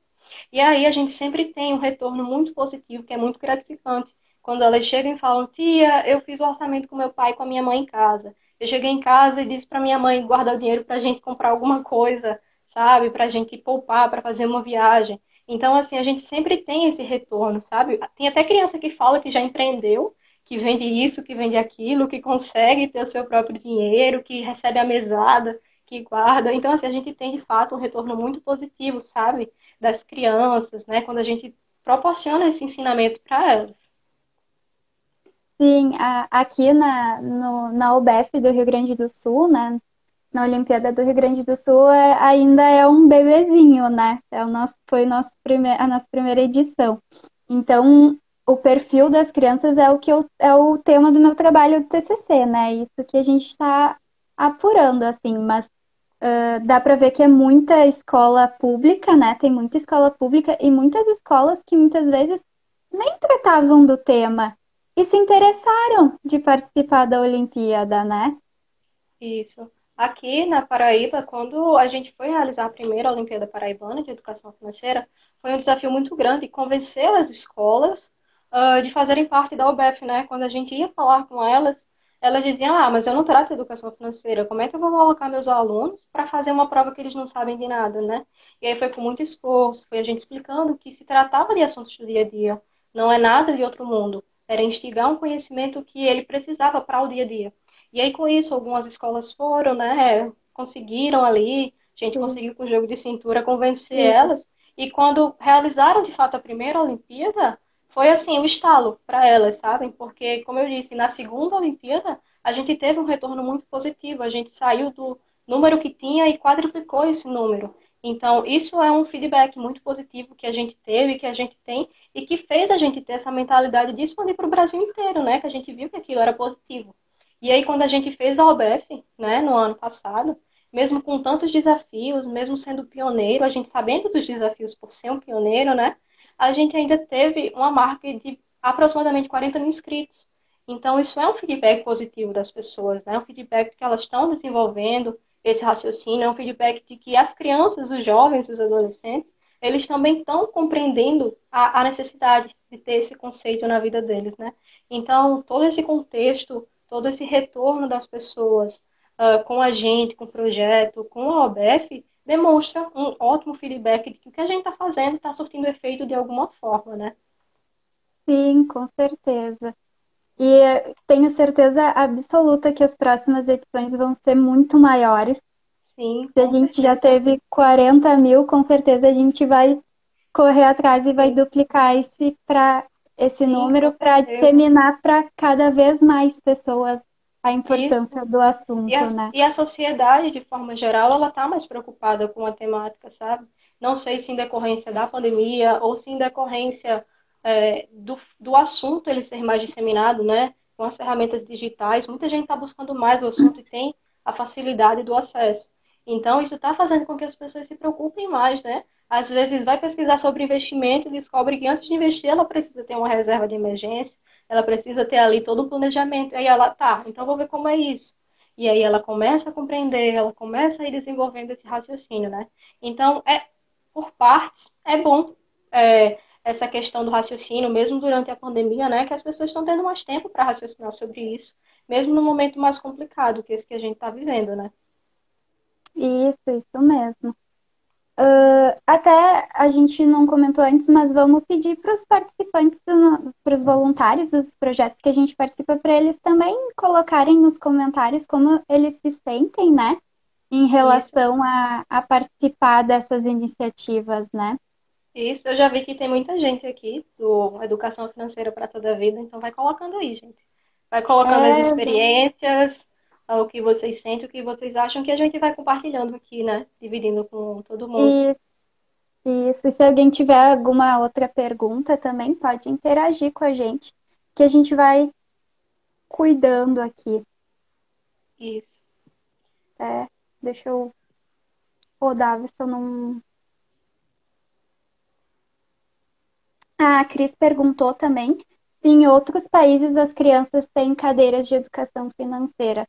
E aí a gente sempre tem um retorno muito positivo, que é muito gratificante. Quando elas chegam e falam, tia, eu fiz o orçamento com meu pai e com a minha mãe em casa. Eu cheguei em casa e disse para minha mãe guardar o dinheiro para a gente comprar alguma coisa, sabe? Para a gente poupar, para fazer uma viagem. Então, assim, a gente sempre tem esse retorno, sabe? Tem até criança que fala que já empreendeu, que vende isso, que vende aquilo, que consegue ter o seu próprio dinheiro, que recebe a mesada, que guarda. Então, assim, a gente tem de fato um retorno muito positivo, sabe? Das crianças, né? Quando a gente proporciona esse ensinamento para elas. Sim, aqui na UBF do Rio Grande do Sul, né? Na Olimpíada do Rio Grande do Sul ainda é um bebezinho, né? Foi a nossa primeira edição. Então, o perfil das crianças é é o tema do meu trabalho do TCC, né? Isso que a gente está apurando, assim, mas dá para ver que é muita escola pública, né? Tem muita escola pública e muitas escolas que muitas vezes nem tratavam do tema e se interessaram de participar da Olimpíada, né? Isso. Aqui na Paraíba, quando a gente foi realizar a primeira Olimpíada Paraibana de Educação Financeira, foi um desafio muito grande convencer as escolas de fazerem parte da UBEF, né? Quando a gente ia falar com elas, elas diziam: Ah, mas eu não trato educação financeira, como é que eu vou colocar meus alunos para fazer uma prova que eles não sabem de nada, né? E aí foi com muito esforço, foi a gente explicando que se tratava de assuntos do dia a dia, não é nada de outro mundo, era instigar um conhecimento que ele precisava para o dia a dia. E aí, com isso, algumas escolas foram, né? Conseguiram ali, a gente Sim, conseguiu com o jogo de cintura convencer sim, elas. E quando realizaram de fato a primeira Olimpíada, foi assim, o estalo para elas, sabem? Porque, como eu disse, na segunda Olimpíada, a gente teve um retorno muito positivo. A gente saiu do número que tinha e quadruplicou esse número. Então, isso é um feedback muito positivo que a gente teve, que a gente tem, e que fez a gente ter essa mentalidade de expandir para o Brasil inteiro, né? Que a gente viu que aquilo era positivo. E aí, quando a gente fez a OBEF, né, no ano passado, mesmo com tantos desafios, mesmo sendo pioneiro, a gente sabendo dos desafios por ser um pioneiro, né, a gente ainda teve uma marca de aproximadamente 40 mil inscritos. Então, isso é um feedback positivo das pessoas, né? Um feedback que elas estão desenvolvendo esse raciocínio, é um feedback de que as crianças, os jovens, os adolescentes, eles também estão compreendendo a necessidade de ter esse conceito na vida deles, né? Então, todo esse contexto, todo esse retorno das pessoas com a gente, com o projeto, com a OBF, demonstra um ótimo feedback de que o que a gente está fazendo está surtindo efeito de alguma forma, né? sim, com certeza. E tenho certeza absoluta que as próximas edições vão ser muito maiores. Sim, Se a com gente já certeza. teve 40 mil, com certeza a gente vai correr atrás e vai Sim, duplicar esse sim, com número para certeza. disseminar para cada vez mais pessoas a importância Isso. do assunto, né? E a sociedade, de forma geral, ela está mais preocupada com a temática, sabe? Não sei se em decorrência da pandemia ou se em decorrência do assunto ele ser mais disseminado, né? Com as ferramentas digitais, muita gente está buscando mais o assunto e tem a facilidade do acesso. Então, isso está fazendo com que as pessoas se preocupem mais, né? Às vezes vai pesquisar sobre investimento e descobre que antes de investir ela precisa ter uma reserva de emergência, ela precisa ter ali todo um planejamento. Aí ela, tá, então vou ver como é isso. E aí ela começa a compreender, ela começa a ir desenvolvendo esse raciocínio, né? Então, por partes, é bom essa questão do raciocínio, mesmo durante a pandemia, né? Que as pessoas estão tendo mais tempo para raciocinar sobre isso, mesmo no momento mais complicado que esse que a gente está vivendo, né? Isso mesmo. Até a gente não comentou antes, mas vamos pedir para os participantes, para os voluntários dos projetos que a gente participa, para eles também colocarem nos comentários como eles se sentem, né, em Isso, relação a participar dessas iniciativas, né? isso. Eu já vi que tem muita gente aqui do Educação Financeira para Toda a Vida, então vai colocando aí, gente. Vai colocando as É, experiências, o que vocês sentem, o que vocês acham, que a gente vai compartilhando aqui, né? Dividindo com todo mundo. isso, isso. E se alguém tiver alguma outra pergunta também, pode interagir com a gente, que a gente vai cuidando aqui. Isso. É, deixa eu rodar, ver se eu não. A Cris perguntou também se em outros países as crianças têm cadeiras de educação financeira.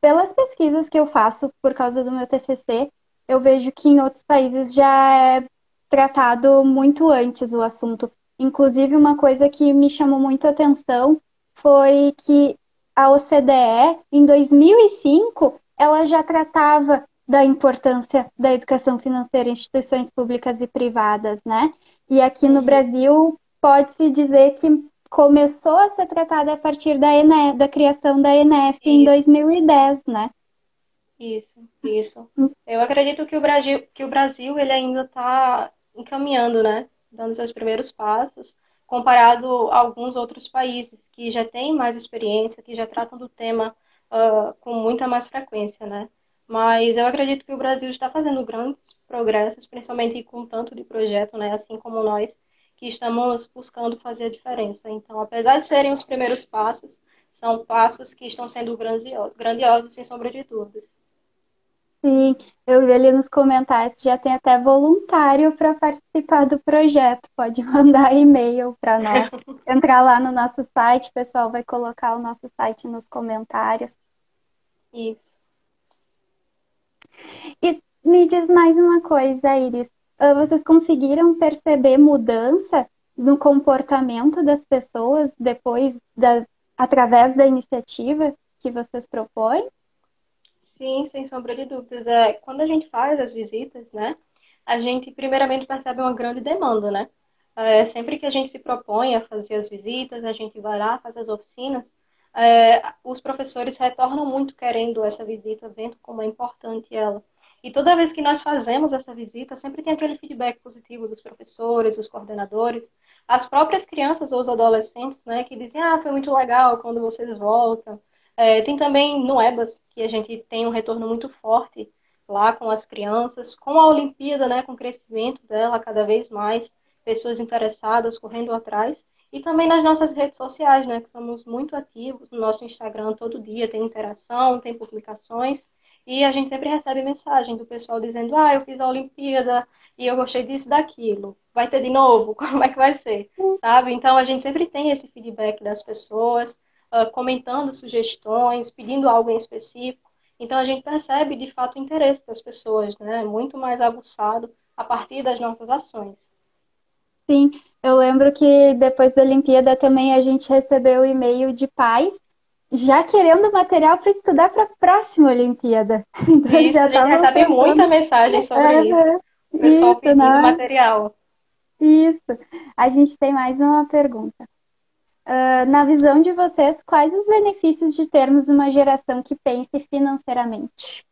Pelas pesquisas que eu faço por causa do meu TCC, eu vejo que em outros países já é tratado muito antes o assunto. Inclusive, uma coisa que me chamou muito a atenção foi que a OCDE, em 2005, ela já tratava da importância da educação financeira em instituições públicas e privadas, né? E aqui no Uhum. Brasil, pode-se dizer que começou a ser tratada a partir da criação da ENEF em Isso, 2010, né? isso. Eu acredito que o Brasil ele ainda está encaminhando, né? Dando seus primeiros passos, comparado a alguns outros países que já têm mais experiência, que já tratam do tema com muita mais frequência, né? Mas eu acredito que o Brasil está fazendo grandes progressos, principalmente com tanto de projeto, né? Assim como nós, que estamos buscando fazer a diferença. Então, apesar de serem os primeiros passos, são passos que estão sendo grandiosos, sem sombra de dúvidas. Sim, eu vi ali nos comentários que já tem até voluntário para participar do projeto. Pode mandar e-mail para nós. Entrar lá no nosso site, o pessoal vai colocar o nosso site nos comentários. Isso. Me diz mais uma coisa, Iris. Vocês conseguiram perceber mudança no comportamento das pessoas através da iniciativa que vocês propõem? Sim, sem sombra de dúvidas. Quando a gente faz as visitas, né, a gente primeiramente percebe uma grande demanda, né? Sempre que a gente se propõe a fazer as visitas, a gente vai lá, faz as oficinas, os professores retornam muito querendo essa visita, vendo como é importante ela. E toda vez que nós fazemos essa visita, sempre tem aquele feedback positivo dos professores, dos coordenadores, as próprias crianças ou os adolescentes, né, que dizem, ah, foi muito legal quando vocês voltam. Tem também no EBAS, que a gente tem um retorno muito forte lá com as crianças, com a Olimpíada, né, com o crescimento dela cada vez mais, pessoas interessadas correndo atrás, e também nas nossas redes sociais, né, que somos muito ativos no nosso Instagram todo dia, tem interação, tem publicações, e a gente sempre recebe mensagem do pessoal dizendo, ah, eu fiz a Olimpíada e eu gostei disso, daquilo, vai ter de novo? Como é que vai ser? Sabe? Então a gente sempre tem esse feedback das pessoas, comentando sugestões, pedindo algo em específico. Então a gente percebe de fato o interesse das pessoas, né? Muito mais aguçado a partir das nossas ações. Sim, eu lembro que depois da Olimpíada também a gente recebeu e-mail de pais já querendo material para estudar para a próxima Olimpíada. Então E eles isso já a gente estavam recebe muita pensando. mensagem sobre isso. Aham, O pessoal isso, pedindo né? material. Isso. A gente tem mais uma pergunta. Na visão de vocês, quais os benefícios de termos uma geração que pense financeiramente?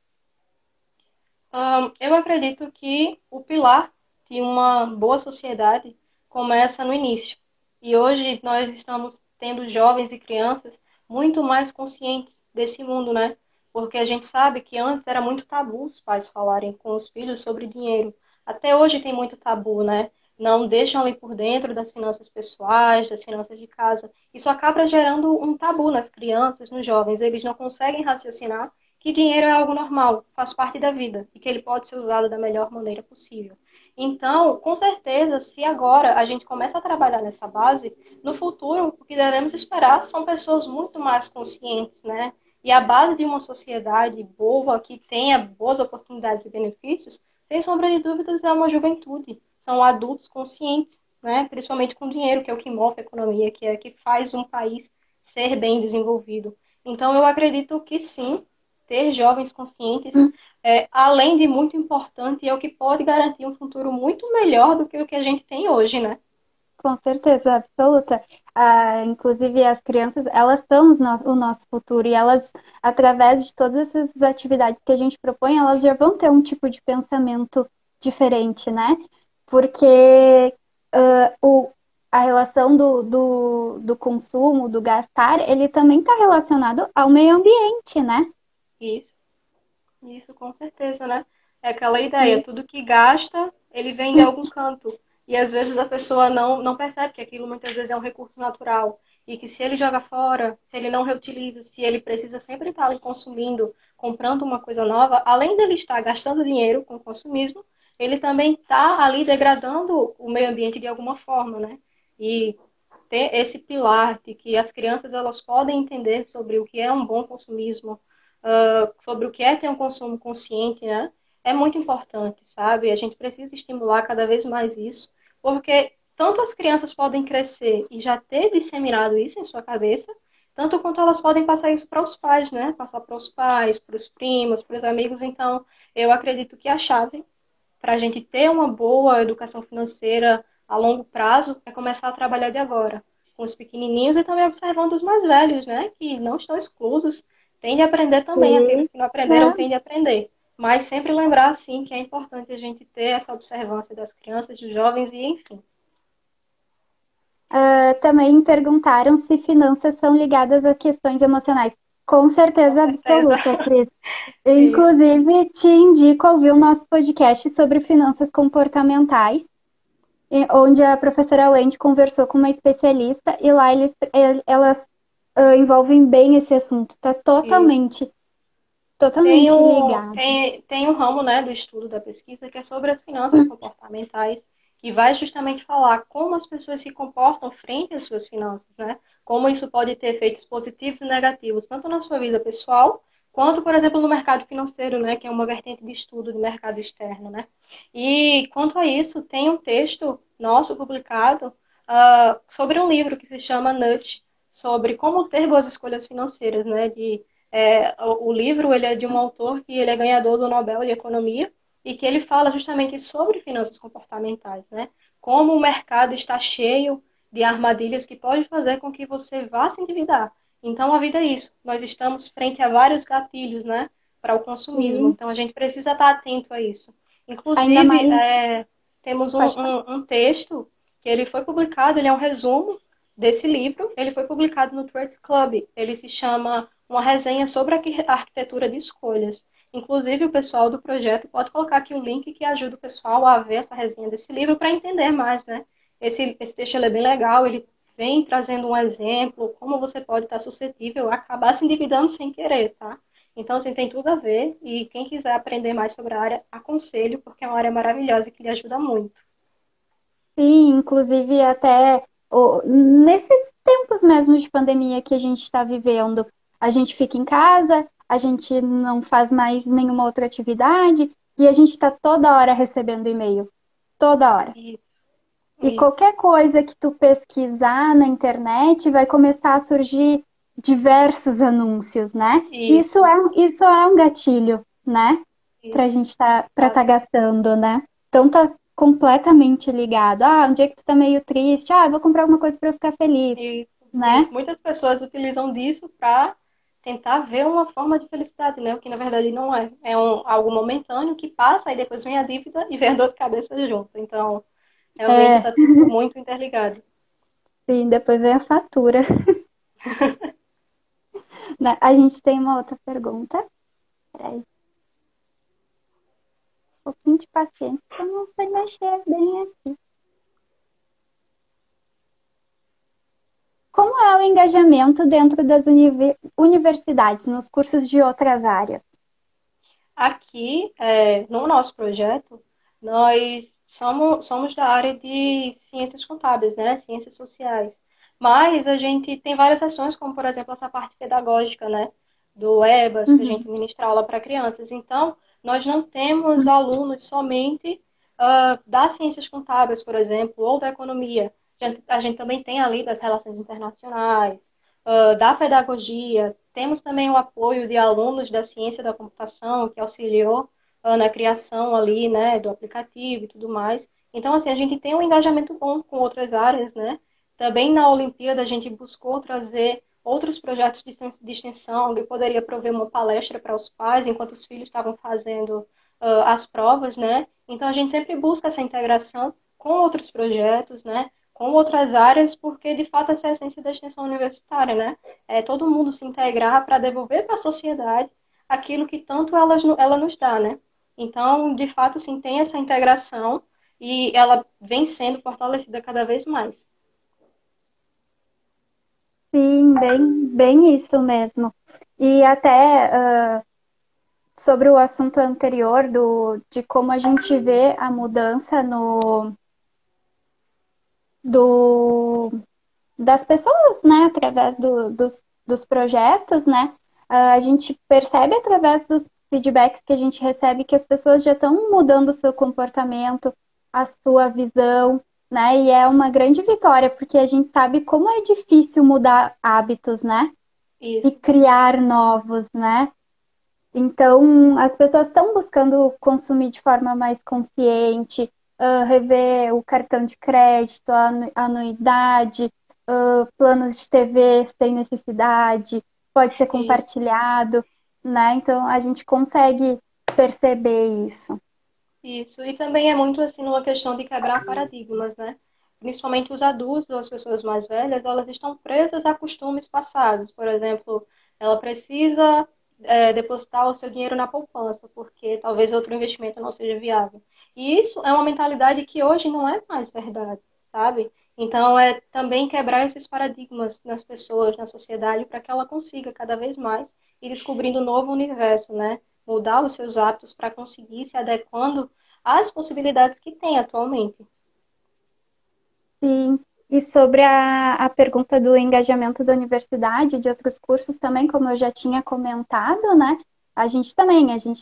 Eu acredito que o pilar de uma boa sociedade começa no início. E hoje nós estamos tendo jovens e crianças muito mais conscientes desse mundo, né? Porque a gente sabe que antes era muito tabu os pais falarem com os filhos sobre dinheiro. Até hoje tem muito tabu, né? Não deixam ali por dentro das finanças pessoais, das finanças de casa. Isso acaba gerando um tabu nas crianças, nos jovens. Eles não conseguem raciocinar que dinheiro é algo normal, faz parte da vida e que ele pode ser usado da melhor maneira possível. Então, com certeza, se agora a gente começa a trabalhar nessa base, no futuro o que devemos esperar são pessoas muito mais conscientes, né? E a base de uma sociedade boa, que tenha boas oportunidades e benefícios, sem sombra de dúvidas, é uma juventude. São adultos conscientes, né? Principalmente com dinheiro, que é o que move a economia, que é o que faz um país ser bem desenvolvido. Então, eu acredito que sim, ter jovens conscientes, além de muito importante, é o que pode garantir um futuro muito melhor do que o que a gente tem hoje, né? Com certeza absoluta. Inclusive, as crianças, elas são o nosso futuro e elas, através de todas essas atividades que a gente propõe, elas já vão ter um tipo de pensamento diferente, né? Porque a relação do consumo, do gastar, ele também está relacionado ao meio ambiente, né? Isso, isso com certeza, né? É aquela ideia, tudo que gasta, ele vem de algum canto. E às vezes a pessoa não percebe que aquilo muitas vezes é um recurso natural. E que se ele joga fora, se ele não reutiliza, se ele precisa sempre estar ali consumindo, comprando uma coisa nova, além dele estar gastando dinheiro com consumismo, ele também está ali degradando o meio ambiente de alguma forma, né? E ter esse pilar de que as crianças elas podem entender sobre o que é um bom consumismo, sobre o que é ter um consumo consciente, né? É muito importante, sabe? A gente precisa estimular cada vez mais isso, porque tanto as crianças podem crescer e já ter disseminado isso em sua cabeça, tanto quanto elas podem passar isso para os pais, né? Passar para os pais, para os primos, para os amigos. Então, eu acredito que a chave para a gente ter uma boa educação financeira a longo prazo é começar a trabalhar de agora, com os pequenininhos e também observando os mais velhos, né? Que não estão exclusos, têm de aprender também, aqueles Sim. que não aprenderam têm de aprender. Mas sempre lembrar, sim, que é importante a gente ter essa observância das crianças, dos jovens e, enfim. Também perguntaram se finanças são ligadas a questões emocionais. Com Com certeza certeza. absoluta, Cris. Isso. Inclusive, te indico a ouvir o nosso podcast sobre finanças comportamentais, onde a professora Wendy conversou com uma especialista e lá elas envolvem bem esse assunto. Está Isso. Tem, totalmente o, ligado. tem, tem um ramo, né, do estudo da pesquisa que é sobre as finanças comportamentais, que vai justamente falar como as pessoas se comportam frente às suas finanças, né? Como isso pode ter efeitos positivos e negativos, tanto na sua vida pessoal, quanto, por exemplo, no mercado financeiro, né, que é uma vertente de estudo do mercado externo, né? E quanto a isso, tem um texto nosso publicado sobre um livro que se chama Nudge, sobre como ter boas escolhas financeiras, né? O livro ele é de um autor que ele é ganhador do Nobel de Economia e que ele fala justamente sobre finanças comportamentais, né? Como o mercado está cheio de armadilhas que pode fazer com que você vá se endividar. Então, a vida é isso. Nós estamos frente a vários gatilhos, né, para o consumismo. Sim, Então, a gente precisa estar atento a isso. ainda Inclusive, mais, temos pode falar. um texto que ele foi publicado, ele é um resumo desse livro. Ele foi publicado no Trades Club. Ele se chama Uma Resenha sobre a Arquitetura de Escolhas. Inclusive, o pessoal do projeto pode colocar aqui o link que ajuda o pessoal a ver essa resenha desse livro para entender mais, né? Esse texto ele é bem legal, ele vem trazendo um exemplo, como você pode estar suscetível a acabar se endividando sem querer, tá? Então, assim, tem tudo a ver. E quem quiser aprender mais sobre a área, aconselho, porque é uma área maravilhosa e que lhe ajuda muito. Sim, inclusive até nesses tempos mesmo de pandemia que a gente está vivendo, a gente fica em casa, a gente não faz mais nenhuma outra atividade e a gente está toda hora recebendo e-mail, toda hora. Isso, E isso, qualquer coisa que tu pesquisar na internet vai começar a surgir diversos anúncios, né? isso, Isso é um gatilho, né? Pra isso. gente tá Exato. gastando, né? Então tá completamente ligado. Ah, um dia que tu tá meio triste, ah, eu vou comprar alguma coisa pra eu ficar feliz, Isso, né? isso. Muitas pessoas utilizam disso para tentar ver uma forma de felicidade, né? O que na verdade não é. É algo momentâneo que passa e depois vem a dívida e vem a dor de cabeça junto. Então, realmente É, está tudo muito interligado. sim, depois vem a fatura. Né? A gente tem uma outra pergunta. Peraí, um pouquinho de paciência, que eu não sei mexer bem aqui. Como é o engajamento dentro das universidades, nos cursos de outras áreas? Aqui, no nosso projeto, nós somos da área de ciências contábeis, né? Ciências sociais. Mas a gente tem várias ações, como, por exemplo, essa parte pedagógica, né? Do EBAS, que a gente Uhum. ministra aula para crianças. Então, nós não temos alunos somente das ciências contábeis, por exemplo, ou da economia. A gente também tem ali das relações internacionais, da pedagogia. Temos também o apoio de alunos da ciência da computação, que auxiliou na criação ali, né, do aplicativo e tudo mais. Então, assim, a gente tem um engajamento bom com outras áreas, né? Também na Olimpíada a gente buscou trazer outros projetos de extensão. Alguém poderia prover uma palestra para os pais enquanto os filhos estavam fazendo as provas, né? Então a gente sempre busca essa integração com outros projetos, né? Com outras áreas, porque de fato essa é a essência da extensão universitária, né? É todo mundo se integrar para devolver para a sociedade aquilo que tanto ela nos dá, né? Então, de fato, sim, tem essa integração e ela vem sendo fortalecida cada vez mais. Sim, bem isso mesmo. E até sobre o assunto anterior de como a gente vê a mudança do, das pessoas, né, através dos projetos, né, a gente percebe através dos feedbacks que a gente recebe que as pessoas já estão mudando o seu comportamento, a sua visão, né, e é uma grande vitória, porque a gente sabe como é difícil mudar hábitos, né, e Isso, criar novos, né. Então, as pessoas estão buscando consumir de forma mais consciente, rever o cartão de crédito, a anuidade, planos de TV sem necessidade, pode ser isso. compartilhado, né? Então, a gente consegue perceber isso. Isso, e também é muito assim numa questão de quebrar paradigmas, né? Principalmente os adultos ou as pessoas mais velhas, elas estão presas a costumes passados. Por exemplo, ela precisa depositar o seu dinheiro na poupança, porque talvez outro investimento não seja viável. E isso é uma mentalidade que hoje não é mais verdade, sabe? Então, é também quebrar esses paradigmas nas pessoas, na sociedade, para que ela consiga cada vez mais ir descobrindo um novo universo, né? Mudar os seus hábitos para conseguir se adequando às possibilidades que tem atualmente. Sim. E sobre a pergunta do engajamento da universidade, de outros cursos também, como eu já tinha comentado, né? a gente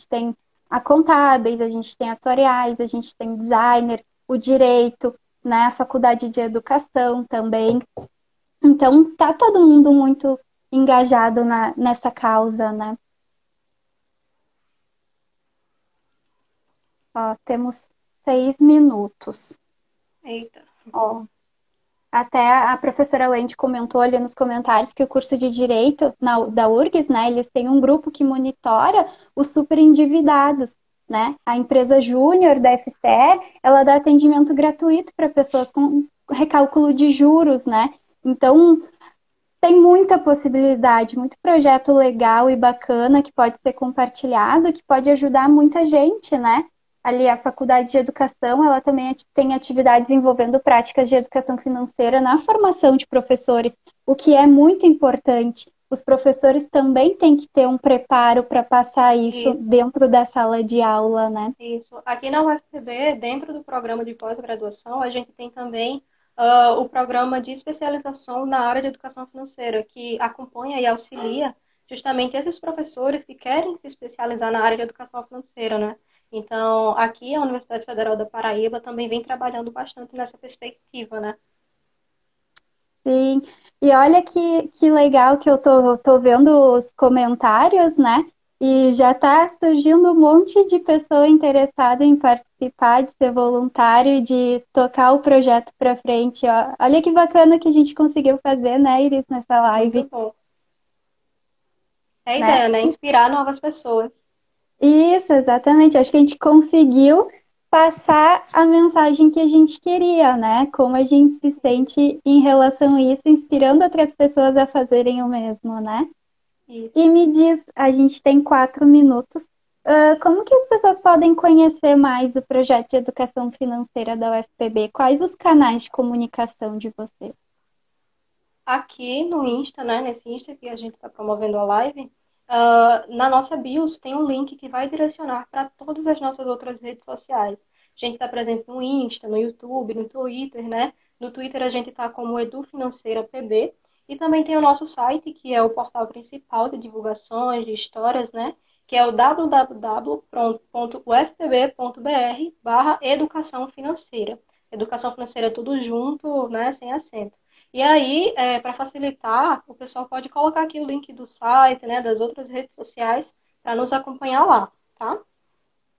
tem a contábeis, a gente tem atuariais, a gente tem designer, o direito, né, a faculdade de educação também. Então, tá todo mundo muito engajado nessa causa, né? Ó, temos 6 minutos. Eita. Ó, até a professora Wendy comentou ali nos comentários que o curso de Direito da URGS, né, eles têm um grupo que monitora os superendividados, né? A empresa Júnior da FCE, ela dá atendimento gratuito para pessoas com recálculo de juros, né? Então, tem muita possibilidade, muito projeto legal e bacana que pode ser compartilhado, que pode ajudar muita gente, né? Ali a Faculdade de Educação, ela também tem atividades envolvendo práticas de educação financeira na formação de professores, o que é muito importante. Os professores também têm que ter um preparo para passar isso Isso, dentro da sala de aula, né? isso. Aqui na UFPB, dentro do programa de pós-graduação, a gente tem também o programa de especialização na área de educação financeira, que acompanha e auxilia justamente esses professores que querem se especializar na área de educação financeira, né? Então, aqui a Universidade Federal da Paraíba também vem trabalhando bastante nessa perspectiva, né? Sim, e olha que legal que eu tô vendo os comentários, né? E já tá surgindo um monte de pessoa interessada em participar, de ser voluntário e de tocar o projeto para frente, ó. Olha que bacana que a gente conseguiu fazer, né, Iris, nessa Muito live, bom. É a né? ideia, né? Inspirar novas pessoas. Isso, exatamente. Acho que a gente conseguiu passar a mensagem que a gente queria, né? Como a gente se sente em relação a isso, inspirando outras pessoas a fazerem o mesmo, né? Isso. E me diz, a gente tem 4 minutos. Como que as pessoas podem conhecer mais o projeto de educação financeira da UFPB? Quais os canais de comunicação de vocês? Aqui no Insta, né? Nesse Insta que a gente está promovendo a live, na nossa bios tem um link que vai direcionar para todas as nossas outras redes sociais. A gente está presente no Insta, no YouTube, no Twitter, né? No Twitter a gente está como Edu Financeira PB. E também tem o nosso site, que é o portal principal de divulgações, de histórias, né? Que é o www.ufpb.br/educação financeira. Educação financeira tudo junto, né? Sem acento. E aí, para facilitar, o pessoal pode colocar aqui o link do site, né, das outras redes sociais, para nos acompanhar lá, tá?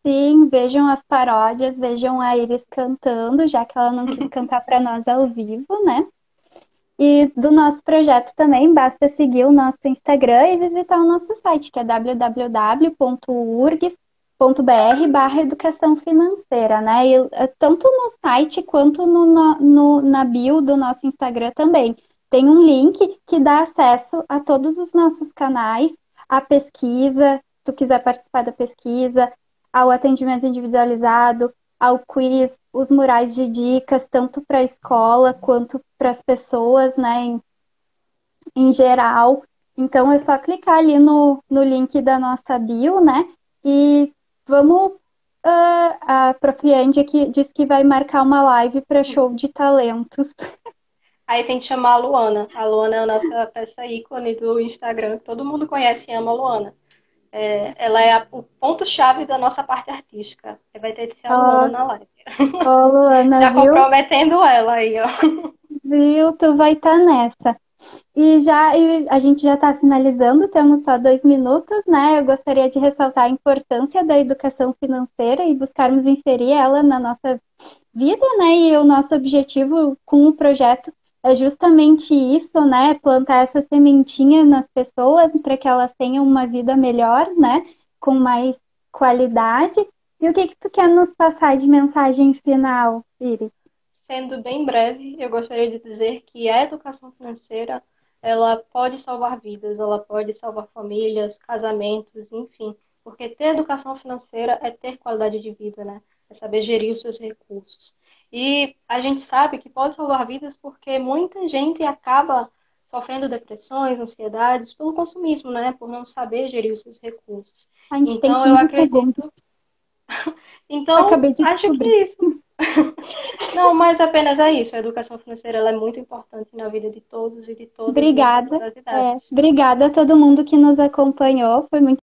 Sim, vejam as paródias, vejam a Iris cantando, já que ela não quis cantar para nós ao vivo, né? E do nosso projeto também, basta seguir o nosso Instagram e visitar o nosso site, que é www.urgs.br/educação financeira, né? E, tanto no site quanto na bio do nosso Instagram também. Tem um link que dá acesso a todos os nossos canais, a pesquisa, se tu quiser participar da pesquisa, ao atendimento individualizado, ao quiz, os murais de dicas, tanto para a escola quanto para as pessoas, né, em geral. Então é só clicar ali no link da nossa bio, né? E vamos. A Prof. Andy aqui disse que vai marcar uma live para show de talentos. Aí tem que chamar a Luana. A Luana é a nossa peça ícone do Instagram. Todo mundo conhece e ama a Luana. Ela é o ponto-chave da nossa parte artística. Vai ter que ser a Luana Ó, na live. ó, Luana, Já viu? comprometendo ela aí, ó. Viu? Tu vai estar nessa. E a gente já está finalizando, temos só 2 minutos, né? Eu gostaria de ressaltar a importância da educação financeira e buscarmos inserir ela na nossa vida, né? E o nosso objetivo com o projeto é justamente isso, né? Plantar essa sementinha nas pessoas para que elas tenham uma vida melhor, né? Com mais qualidade. E o que que tu quer nos passar de mensagem final, Iris? Sendo bem breve, eu gostaria de dizer que a educação financeira, ela pode salvar vidas, ela pode salvar famílias, casamentos, enfim, porque ter educação financeira é ter qualidade de vida, né? É saber gerir os seus recursos. E a gente sabe que pode salvar vidas porque muita gente acaba sofrendo depressões, ansiedades pelo consumismo, né? Por não saber gerir os seus recursos. A gente tem Então, eu 15 segundos. acredito. Então, Acabei de acho que descobrir. é isso. Não, mas apenas é isso. A educação financeira ela é muito importante na vida de todos e de todas, mesmo em Obrigada. todas as idades. Obrigada a todo mundo que nos acompanhou. Foi muito